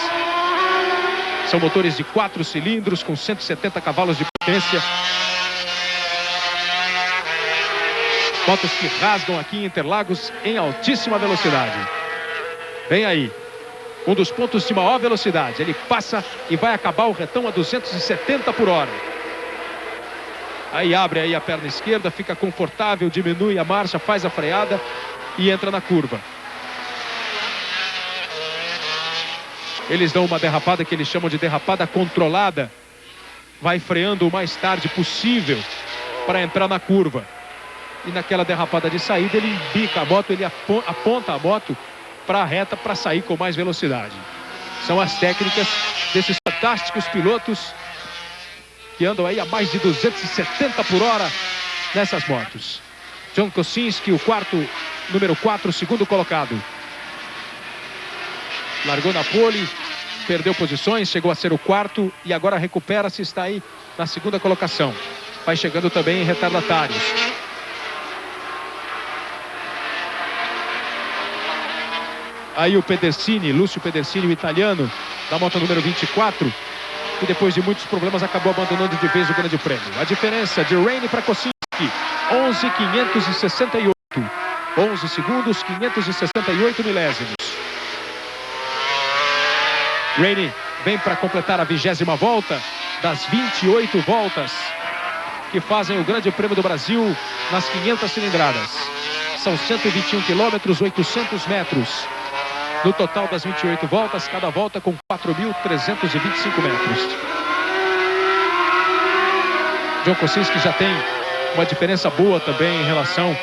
São motores de 4 cilindros com 170 cavalos de potência. Motos que rasgam aqui em Interlagos em altíssima velocidade. Vem aí. Um dos pontos de maior velocidade. Ele passa e vai acabar o retão a 270 por hora. Aí abre aí a perna esquerda, fica confortável, diminui a marcha, faz a freada e entra na curva. Eles dão uma derrapada que eles chamam de derrapada controlada. Vai freando o mais tarde possível para entrar na curva. E naquela derrapada de saída ele embica a moto, ele aponta a moto para a reta para sair com mais velocidade. São as técnicas desses fantásticos pilotos que andam aí a mais de 270 por hora nessas motos. John Kosinski, número 4, segundo colocado. Largou na pole, perdeu posições, chegou a ser o 4º e agora recupera-se, está aí na segunda colocação. Vai chegando também em retardatários. Aí o Pedersini, Lúcio Pedersini, o italiano, da moto número 24, que depois de muitos problemas acabou abandonando de vez o grande prêmio. A diferença de Rainey para Kosinski, 11.568. 11 segundos, 568 milésimos. Rainey vem para completar a 20ª volta das 28 voltas que fazem o Grande Prêmio do Brasil nas 500 cilindradas. São 121 quilômetros, 800 metros. No total das 28 voltas, cada volta com 4.325 metros. John Kosinski já tem uma diferença boa também em relação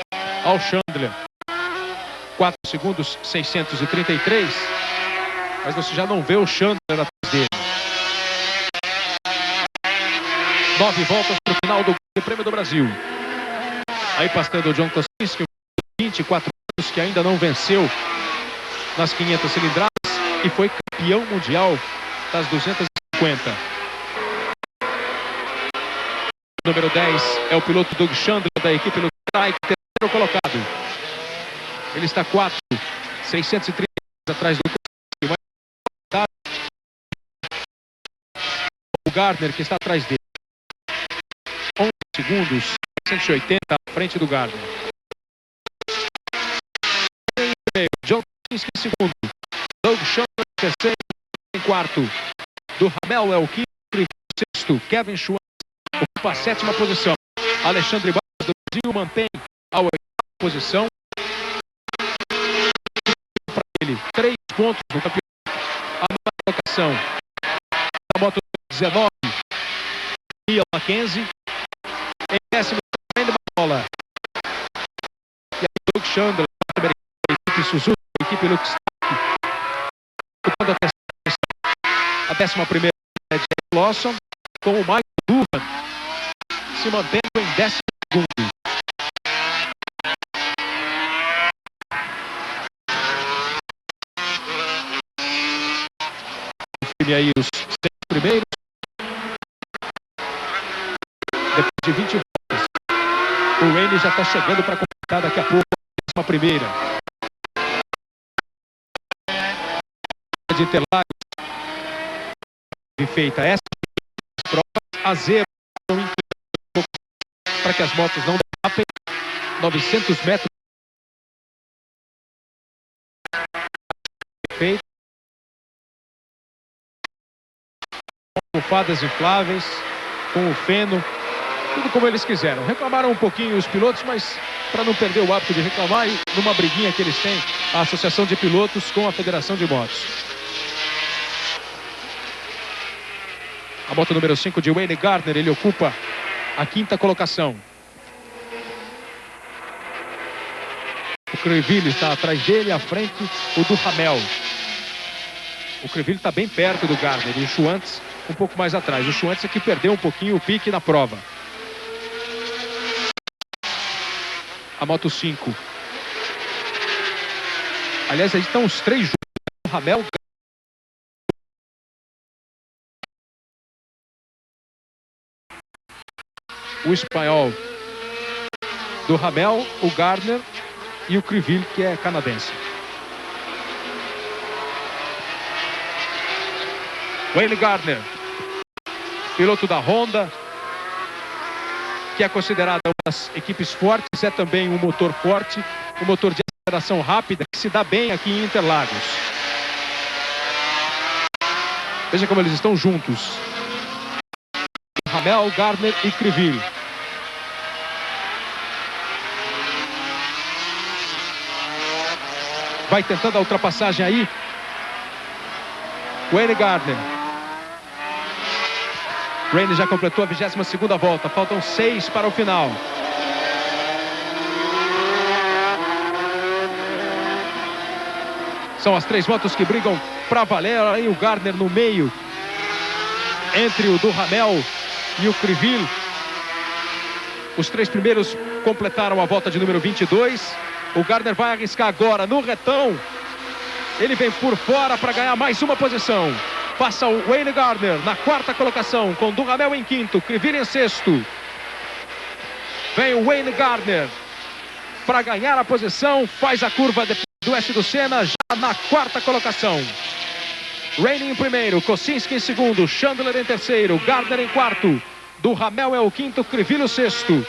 ao Chandler. 4 segundos, 633. Mas você já não vê o Chandler atrás dele. 9 voltas para o final do Grande Prêmio do Brasil. Aí passando o John Kosinski, 24 anos, que ainda não venceu nas 500 cilindradas e foi campeão mundial das 250. Número 10 é o piloto Doug Chandler da equipe do Trike, terceiro colocado. Ele está 4.630 atrás do o Gardner, que está atrás dele. 11 segundos, 180 à frente do Gardner. John Kosinski em segundo. Doug Chandler em terceiro. Em quarto. Do Hamel é o quinto. Em sexto, Kevin Schwantz ocupa a 7ª posição. Alexandre Barros do Brasil mantém a 8ª posição. Para ele, 3 pontos no campeonato. A 9ª colocação. A moto 19. Neil Mackenzie. Em 10º, Randy Mazola. E aí, Doug Chandler, equipe Suzuki, equipe Luxac. A 11ª é Jack Lawson, com o Michael Duhan se mantendo em 12º. E aí os 6 primeiros. Depois de 20 voltas. O Rainey já está chegando para completar daqui a pouco a 11ª. De Interlagos feita essa provas a zero para que as motos não derrapem. 900 metros feito. almofadas infláveis, com o feno, tudo como eles quiseram. Reclamaram um pouquinho os pilotos, mas para não perder o hábito de reclamar, e numa briguinha que eles têm, a Associação de Pilotos com a Federação de Motos. A moto número 5 de Wayne Gardner, ele ocupa a 5ª colocação. O Creville está atrás dele, à frente o Duhamel. O Creville está bem perto do Gardner e o Schwantz um pouco mais atrás. O Schwantz é que perdeu um pouquinho o pique na prova. A moto 5. Aliás, aí estão os 3 juntos. O Duhamel, o espanhol Duhamel, o Gardner e o Creville, que é canadense. Wayne Gardner, piloto da Honda, que é considerada uma das equipes fortes, é também um motor forte, um motor de aceleração rápida, que se dá bem aqui em Interlagos. Veja como eles estão juntos. Duhamel, Gardner e Creville. Vai tentando a ultrapassagem aí. Wayne Gardner. Wayne já completou a 22ª volta. Faltam 6 para o final. São as 3 motos que brigam para valer. Aí o Gardner no meio, entre o Duhamel e o Creville. Os 3 primeiros completaram a volta de número 22. O Gardner vai arriscar agora no retão. Ele vem por fora para ganhar mais uma posição. Passa o Wayne Gardner na 4ª colocação, com Duhamel em 5º, Creville em 6º. Vem o Wayne Gardner para ganhar a posição. Faz a curva do S do Senna já na 4ª colocação. Rainey em 1º, Kosinski em 2º, Chandler em 3º, Gardner em 4º. Duhamel é o 5º, Creville o 6º.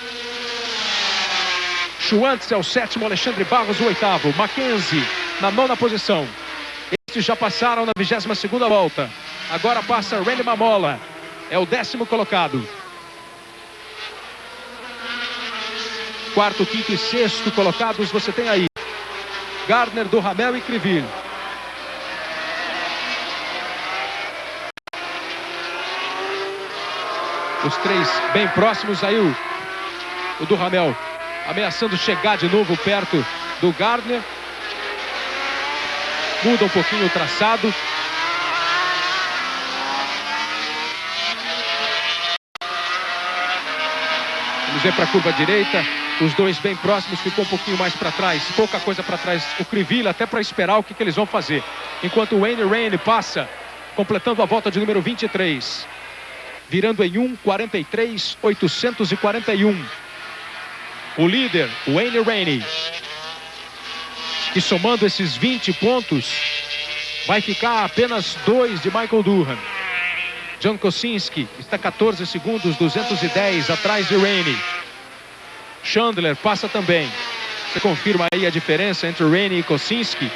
Schwantz é o 7º, Alexandre Barros o 8º. Mackenzie na 9ª posição. Estes já passaram na 22ª volta. Agora passa Randy Mamola. É o 10º colocado. 4º, 5º e 6º colocados você tem aí. Gardner, Duhamel e Creville. Os 3 bem próximos aí. O Duhamel ameaçando chegar de novo perto do Gardner. Muda um pouquinho o traçado. Vamos ver para a curva direita. Os 2 bem próximos, ficou um pouquinho mais para trás. Pouca coisa para trás. O Creville até para esperar o que eles vão fazer. Enquanto o Wayne Rainey passa, completando a volta de número 23. Virando em 1:43.841. O líder, Wayne Rainey, que somando esses 20 pontos, vai ficar a apenas 2 de Michael Durham. John Kosinski está 14 segundos, 210 atrás de Rainey. Chandler passa também. Você confirma aí a diferença entre Rainey e Kosinski.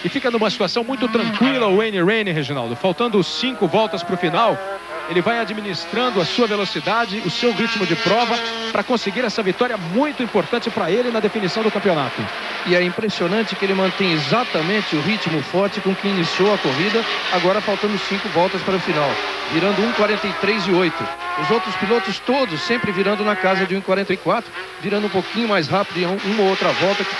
E fica numa situação muito tranquila o Wayne Rainey, Reginaldo. Faltando 5 voltas para o final, ele vai administrando a sua velocidade, o seu ritmo de prova, para conseguir essa vitória muito importante para ele na definição do campeonato. E é impressionante que ele mantém exatamente o ritmo forte com que iniciou a corrida, agora faltando 5 voltas para o final, virando 1:43.8. Os outros pilotos todos sempre virando na casa de 1:44, virando um pouquinho mais rápido em uma ou outra volta que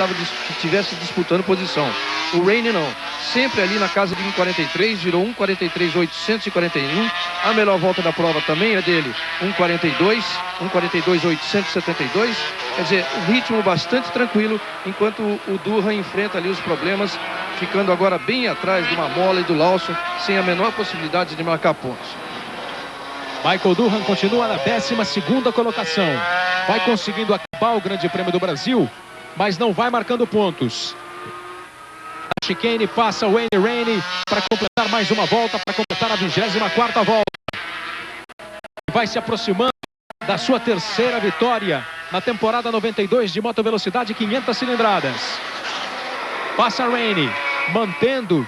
estivesse disputando posição. O Rainey não, sempre ali na casa de 1:43, virou 1:43.841. A melhor volta da prova também é dele, 1:42.872. Quer dizer, um ritmo bastante tranquilo, enquanto o Durham enfrenta ali os problemas, ficando agora bem atrás do Mamola e do Lawson, sem a menor possibilidade de marcar pontos. Michael Durham continua na 12ª colocação. Vai conseguindo acabar o Grande Prêmio do Brasil, mas não vai marcando pontos. A chicane passa o Wayne Rainey para completar mais uma volta, para completar a 24ª volta. Vai se aproximando da sua 3ª vitória na temporada 92 de motovelocidade 500 cilindradas. Passa Rainey, mantendo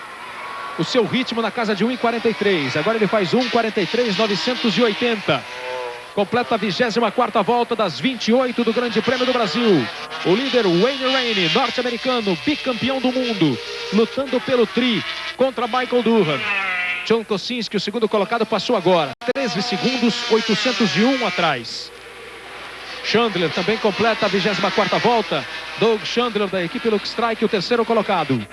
o seu ritmo na casa de 1:43. Agora ele faz 1:43,980. Completa a 24ª volta das 28 do Grande Prêmio do Brasil. O líder Wayne Rainey, norte-americano, bicampeão do mundo, lutando pelo tri contra Michael Durham. John Kosinski, o segundo colocado, passou agora. 13 segundos, 801 atrás. Chandler também completa a 24ª volta. Doug Chandler da equipe Luke Strike, o terceiro colocado.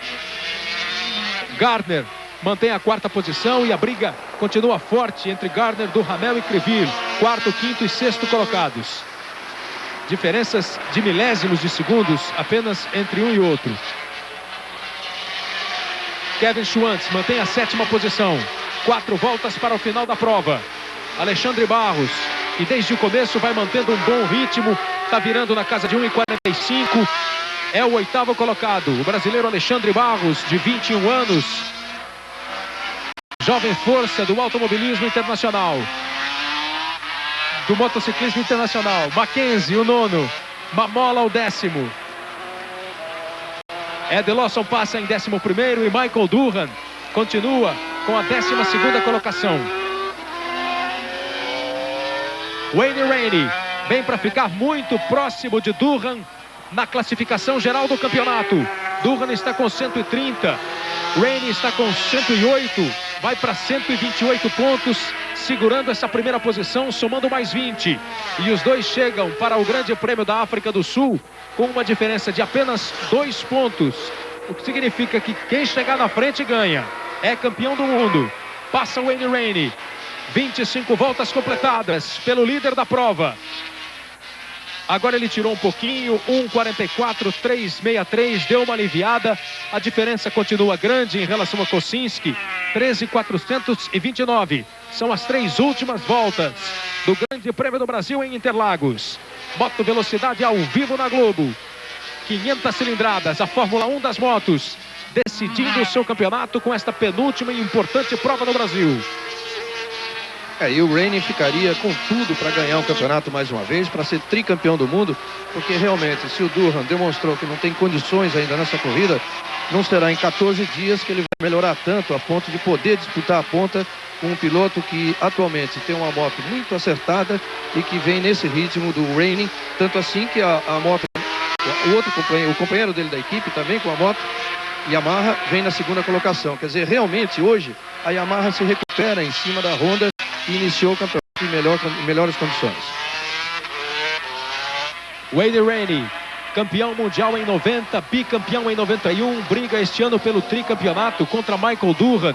Gardner mantém a 4ª posição e a briga continua forte entre Gardner, Duhamel e Creville. 4º, 5º e 6º colocados. Diferenças de milésimos de segundos apenas entre um e outro. Kevin Schwantz mantém a 7ª posição. 4 voltas para o final da prova. Alexandre Barros, que desde o começo vai mantendo um bom ritmo, está virando na casa de 1:45. É o 8º colocado, o brasileiro Alexandre Barros, de 21 anos. Jovem força do automobilismo internacional. Do motociclismo internacional. Mackenzie, o 9º. Mamola, o 10º. Ed Lawson passa em 11º e Michael Durham continua com a 12ª colocação. Wayne Rainey vem para ficar muito próximo de Durham na classificação geral do campeonato. Durham está com 130, Rainey está com 108, vai para 128 pontos, segurando essa primeira posição, somando mais 20. E os dois chegam para o Grande Prêmio da África do Sul com uma diferença de apenas 2 pontos. O que significa que quem chegar na frente ganha. É campeão do mundo. Passa o Wayne Rainey. 25 voltas completadas pelo líder da prova. Agora ele tirou um pouquinho, 1:44,363, deu uma aliviada. A diferença continua grande em relação a Kosinski, 13.429. São as 3 últimas voltas do Grande Prêmio do Brasil em Interlagos. Moto Velocidade ao vivo na Globo. 500 cilindradas, a Fórmula 1 das motos, decidindo o seu campeonato com esta penúltima e importante prova no Brasil. E o Rainey ficaria com tudo para ganhar um campeonato mais uma vez, para ser tricampeão do mundo, porque realmente, se o Durham demonstrou que não tem condições ainda nessa corrida, não será em 14 dias que ele vai melhorar tanto a ponto de poder disputar a ponta com um piloto que atualmente tem uma moto muito acertada e que vem nesse ritmo do Rainey, tanto assim que a moto, o companheiro dele da equipe também com a moto Yamaha vem na 2ª colocação. Quer dizer, realmente hoje a Yamaha se recupera em cima da Honda e iniciou o campeonato em melhores condições. Wayne Rainey, campeão mundial em 90, bicampeão em 91, briga este ano pelo tricampeonato contra Michael Durham,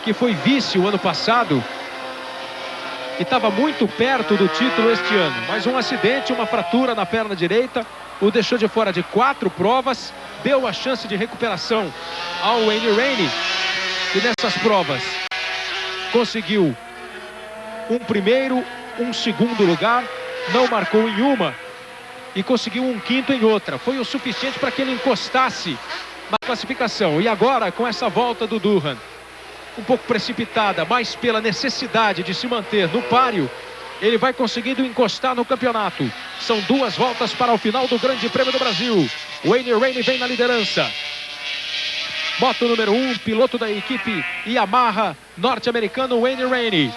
que foi vice o ano passado e estava muito perto do título este ano. Mas um acidente, uma fratura na perna direita, o deixou de fora de 4 provas, deu a chance de recuperação ao Wayne Rainey, que nessas provas conseguiu um primeiro, um segundo lugar, não marcou em uma e conseguiu um 5º em outra. Foi o suficiente para que ele encostasse na classificação. E agora, com essa volta do Durham, um pouco precipitada, mas pela necessidade de se manter no páreo, ele vai conseguindo encostar no campeonato. São 2 voltas para o final do Grande Prêmio do Brasil. Wayne Rainey vem na liderança. Moto número 1, piloto da equipe Yamaha, norte-americano Wayne Rainey.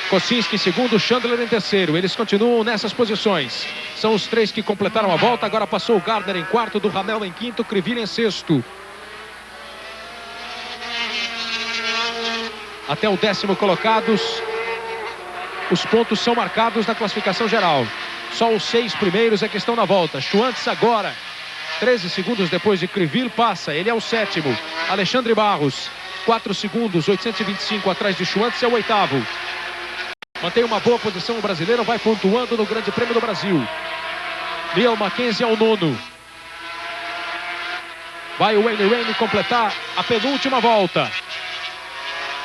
Kosinski em segundo, Chandler em terceiro. Eles continuam nessas posições. São os 3 que completaram a volta. Agora passou o Gardner em quarto, Duhamel em quinto, Creville em sexto. Até o 10º colocados, os pontos são marcados na classificação geral. Só os 6 primeiros é que estão na volta. Schwantz agora, 13 segundos depois de Creville, passa. Ele é o 7º. Alexandre Barros, 4 segundos, 825 atrás de Schwantz, é o 8º. Mantém uma boa posição o brasileiro, vai pontuando no Grande Prêmio do Brasil. Neil Mackenzie é o 9º. Vai o Wayne Rainey completar a penúltima volta.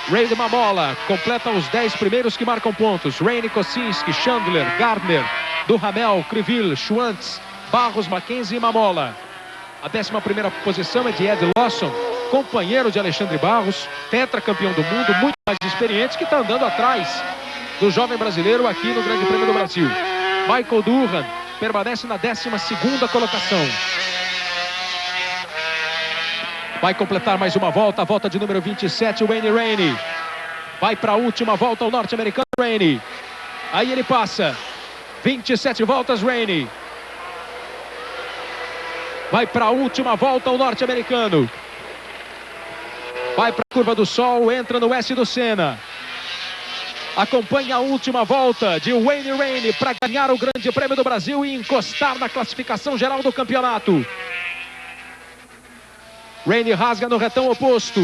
Rainey Mamola completa os 10 primeiros que marcam pontos. Rainey, Kosinski, Chandler, Gardner, Duhamel, Creville, Schwantz, Barros, Mackenzie e Mamola. A 11ª posição é de Ed Lawson, companheiro de Alexandre Barros, tetracampeão do mundo, muito mais experiente, que está andando atrás do jovem brasileiro aqui no Grande Prêmio do Brasil. Michael Durham permanece na 12ª colocação. Vai completar mais uma volta, a volta de número 27, o Wayne Rainey. Vai para a última volta o norte-americano Rainey. Aí ele passa. 27 voltas, Rainey. Vai para a última volta o norte-americano. Vai para a curva do sol, entra no S do Senna. Acompanha a última volta de Wayne Rainey para ganhar o Grande Prêmio do Brasil e encostar na classificação geral do campeonato. Rainey rasga no retão oposto.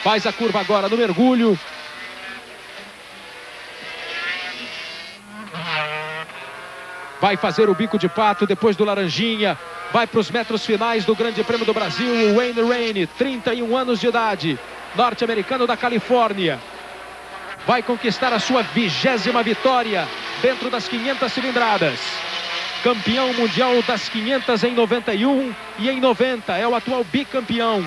Faz a curva agora no mergulho. Vai fazer o bico de pato depois do laranjinha. Vai para os metros finais do Grande Prêmio do Brasil. O Wayne Rainey, 31 anos de idade, norte-americano da Califórnia. Vai conquistar a sua 20ª vitória dentro das 500 cilindradas. Campeão mundial das 500 em 91 e em 90. É o atual bicampeão.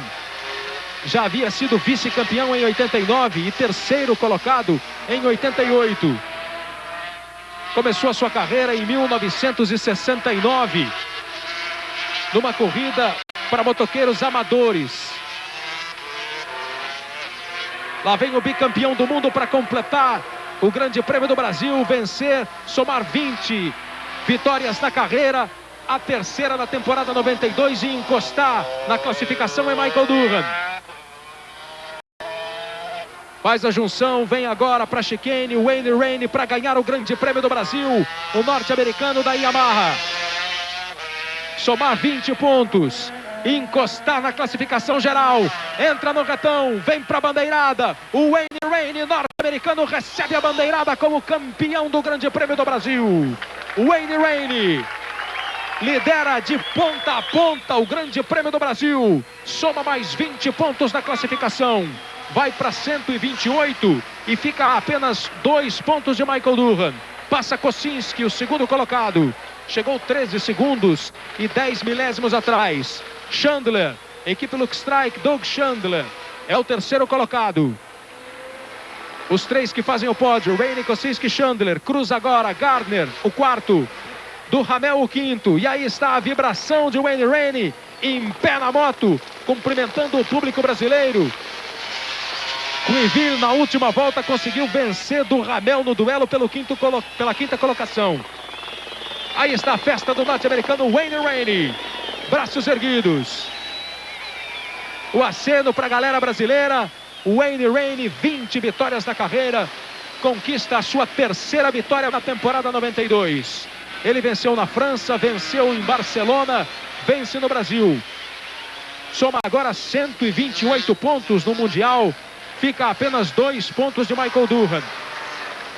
Já havia sido vice-campeão em 89 e terceiro colocado em 88. Começou a sua carreira em 1969. Numa corrida para motoqueiros amadores. Lá vem o bicampeão do mundo para completar o Grande Prêmio do Brasil, vencer, somar 20 vitórias na carreira, a terceira na temporada 92 e encostar na classificação é Michael Durhan. Faz a junção, vem agora para a chicane, Wayne Rainey para ganhar o Grande Prêmio do Brasil, o norte-americano da Yamaha. Somar 20 pontos, encostar na classificação geral, entra no retão, vem para a bandeirada. O Wayne Rainey, norte-americano, recebe a bandeirada como campeão do Grande Prêmio do Brasil. Wayne Rainey lidera de ponta a ponta o Grande Prêmio do Brasil, soma mais 20 pontos na classificação, vai para 128 e fica a apenas 2 pontos de Michael Durhan. Passa Kosinski, o segundo colocado. Chegou 13 segundos e 10 milésimos atrás. Chandler, equipe Luke Strike, Doug Chandler, é o terceiro colocado. Os três que fazem o pódio, Rainey, Kosinski e Chandler. Cruza agora Gardner, o quarto. Do Hamel, o quinto. E aí está a vibração de Wayne Rainey em pé na moto, cumprimentando o público brasileiro. Criville, na última volta, conseguiu vencer do Hamel no duelo pela quinta colocação. Aí está a festa do norte-americano Wayne Rainey. Braços erguidos. O aceno para a galera brasileira. Wayne Rainey, 20 vitórias na carreira. Conquista a sua terceira vitória na temporada 92. Ele venceu na França, venceu em Barcelona, vence no Brasil. Soma agora 128 pontos no Mundial. Fica a apenas 2 pontos de Michael Durhan.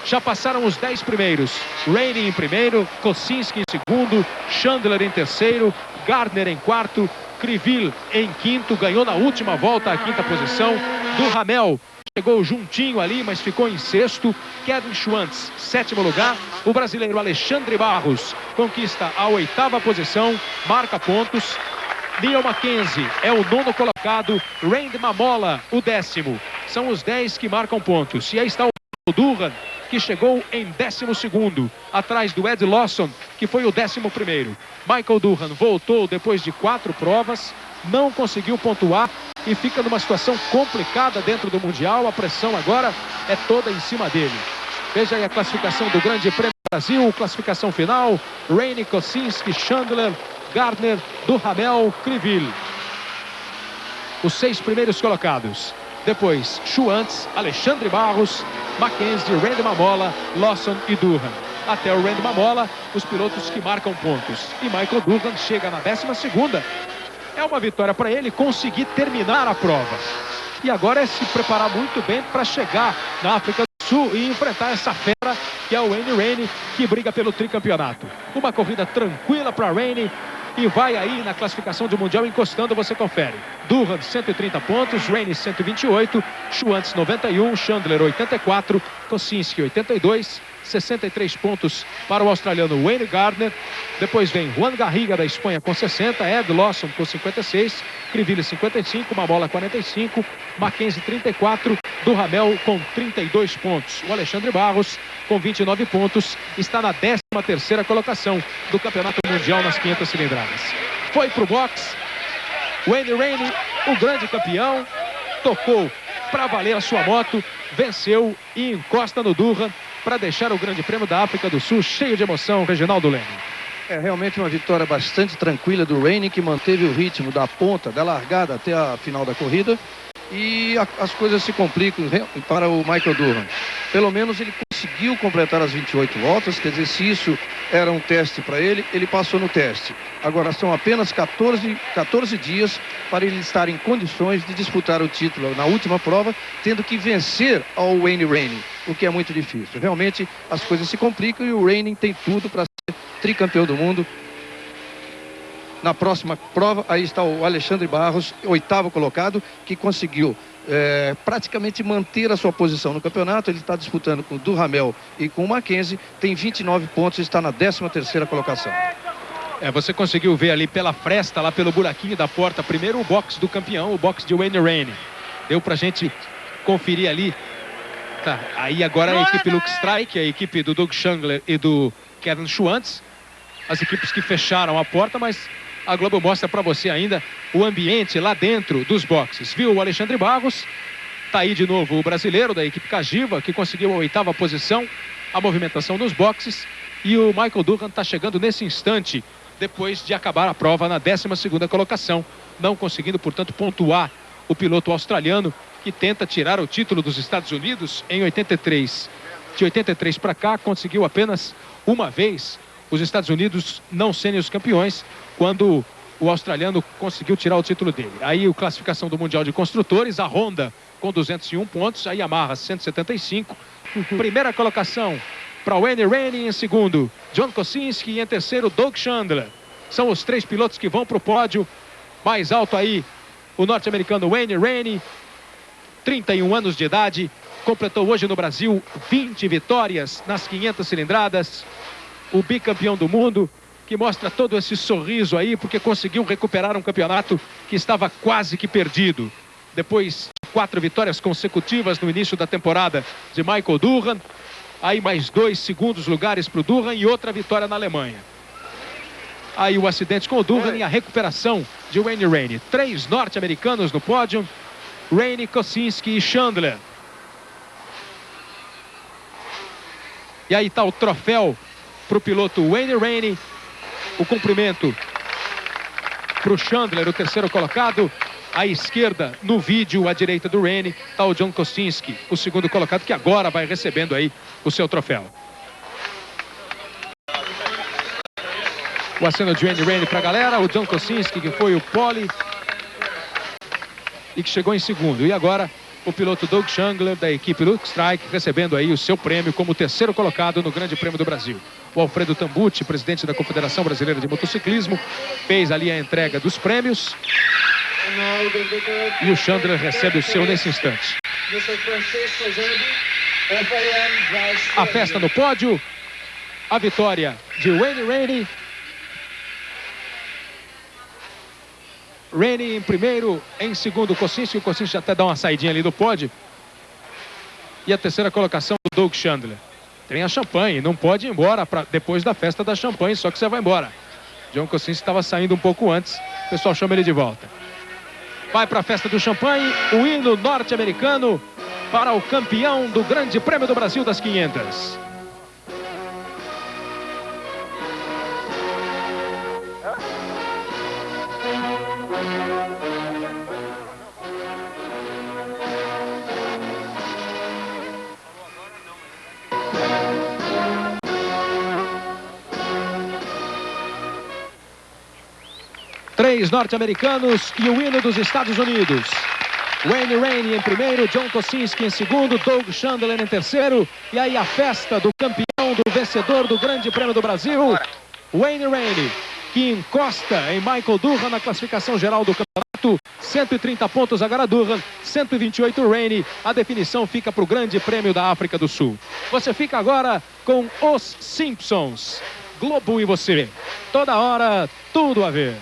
Já passaram os 10 primeiros. Rainey em primeiro, Kosinski em segundo, Chandler em terceiro, Gardner em quarto, Criville em quinto, ganhou na última volta a quinta posição. Do Hamel chegou juntinho ali, mas ficou em sexto. Kevin Schwantz, sétimo lugar. O brasileiro Alexandre Barros conquista a 8ª posição, marca pontos. Neil Mackenzie é o 9º colocado, Randy Mamola o 10º. São os 10 que marcam pontos. E aí está o Durhan, que chegou em 12º, atrás do Ed Lawson, que foi o 11º. Michael Durhan voltou depois de 4 provas, não conseguiu pontuar e fica numa situação complicada dentro do Mundial. A pressão agora é toda em cima dele. Veja aí a classificação do Grande Prêmio do Brasil, classificação final: Rainey, Kosinski, Chandler, Gardner, Duhamel, Criville. Os 6 primeiros colocados. Depois, Schwantz, Alexandre Barros, Mackenzie, Randy Mamola, Lawson e Durhan. Até o Randy Mamola, os pilotos que marcam pontos. E Michael Durhan chega na 12ª. É uma vitória para ele conseguir terminar a prova. E agora é se preparar muito bem para chegar na África do Sul e enfrentar essa fera que é o Wayne Rainey, que briga pelo tricampeonato. Uma corrida tranquila para Rainey. E vai aí na classificação do Mundial encostando, você confere. Durhan 130 pontos, Rainey 128, Schwantz 91, Chandler 84, Kosinski 82, 63 pontos para o australiano Wayne Gardner. Depois vem Juan Garriga da Espanha com 60, Ed Lawson com 56, Criville 55, Mamola 45, Mackenzie 34, Duhamel com 32 pontos. O Alexandre Barros com 29 pontos está na 13ª colocação do Campeonato Mundial nas 500 cilindradas. foi pro box. Wayne Rainey, o grande campeão, tocou para valer a sua moto, venceu e encosta no Durham para deixar o Grande Prêmio da África do Sul cheio de emoção. Reginaldo Leme. É realmente uma vitória bastante tranquila do Rainey, que manteve o ritmo da ponta, da largada até a final da corrida. E as coisas se complicam para o Michael Durham. Pelo menos ele conseguiu completar as 28 voltas, quer dizer, se isso era um teste para ele, ele passou no teste. Agora são apenas 14 dias para ele estar em condições de disputar o título na última prova, tendo que vencer ao Wayne Rainey, o que é muito difícil. Realmente as coisas se complicam e o Rainey tem tudo para ser tricampeão do mundo. Na próxima prova, aí está o Alexandre Barros, 8º colocado, que conseguiu praticamente manter a sua posição no campeonato. Ele está disputando com o Duhamel e com o Mackenzie, tem 29 pontos e está na 13ª colocação. Você conseguiu ver ali pela fresta, lá pelo buraquinho da porta, primeiro o box do campeão, o box de Wayne Rainey. Deu pra gente conferir ali. Tá, aí agora a equipe Luke Strike, a equipe do Doug Chandler e do Kevin Schwantz, as equipes que fecharam a porta, mas a Globo mostra para você ainda o ambiente lá dentro dos boxes. Viu o Alexandre Barros? Tá aí de novo o brasileiro da equipe Cagiva, que conseguiu a 8ª posição, a movimentação nos boxes. E o Michael Durham está chegando nesse instante, depois de acabar a prova na 12ª colocação, não conseguindo, portanto, pontuar o piloto australiano, que tenta tirar o título dos Estados Unidos em 83. De 83 para cá, conseguiu apenas uma vez os Estados Unidos não serem os campeões, quando o australiano conseguiu tirar o título dele. Aí a classificação do Mundial de Construtores, a Honda com 201 pontos, a Yamaha 175. Primeira colocação para Wayne Rainey, em segundo John Kosinski e em terceiro Doug Chandler. São os 3 pilotos que vão para o pódio. Mais alto aí o norte-americano Wayne Rainey, 31 anos de idade, completou hoje no Brasil 20 vitórias nas 500 cilindradas. O bicampeão do mundo, que mostra todo esse sorriso aí, porque conseguiu recuperar um campeonato que estava quase que perdido. Depois de 4 vitórias consecutivas no início da temporada de Michael Durham, aí mais 2 segundos lugares para o Durham e outra vitória na Alemanha. Aí o acidente com o Durham e a recuperação de Wayne Rainey. 3 norte-americanos no pódio, Rainey, Kosinski e Chandler. E aí está o troféu para o piloto Wayne Rainey. O cumprimento para o Chandler, o terceiro colocado. À esquerda, no vídeo, à direita do Rainey, está o John Kosinski, o segundo colocado, que agora vai recebendo aí o seu troféu. O aceno de Wayne Rainey para a galera. O John Kosinski, que foi o pole e que chegou em segundo. E agora o piloto Doug Chandler, da equipe Luke Strike, recebendo aí o seu prêmio como terceiro colocado no Grande Prêmio do Brasil. O Alfredo Tambucci, presidente da Confederação Brasileira de Motociclismo, fez ali a entrega dos prêmios. E o Chandler recebe o seu nesse instante. A festa no pódio. A vitória de Wayne Rainey. Rainey em primeiro, em segundo Kosinski. O Kosinski até dá uma saidinha ali do pódio. E a terceira colocação do Doug Chandler. Tem a champanhe, não pode ir embora depois da festa da champanhe, só que você vai embora. John Kosinski estava saindo um pouco antes, o pessoal chama ele de volta. Vai para a festa do champanhe, o hino norte-americano para o campeão do Grande Prêmio do Brasil das 500. Três norte-americanos e o hino dos Estados Unidos. Wayne Rainey em primeiro, John Kosinski em segundo, Doug Chandler em terceiro. E aí a festa do campeão, do vencedor do Grande Prêmio do Brasil, Wayne Rainey, que encosta em Michael Durham na classificação geral do campeonato. 130 pontos agora Durham, 128 Rainey. A definição fica para o Grande Prêmio da África do Sul. Você fica agora com Os Simpsons. Globo e você. Toda hora, tudo a ver.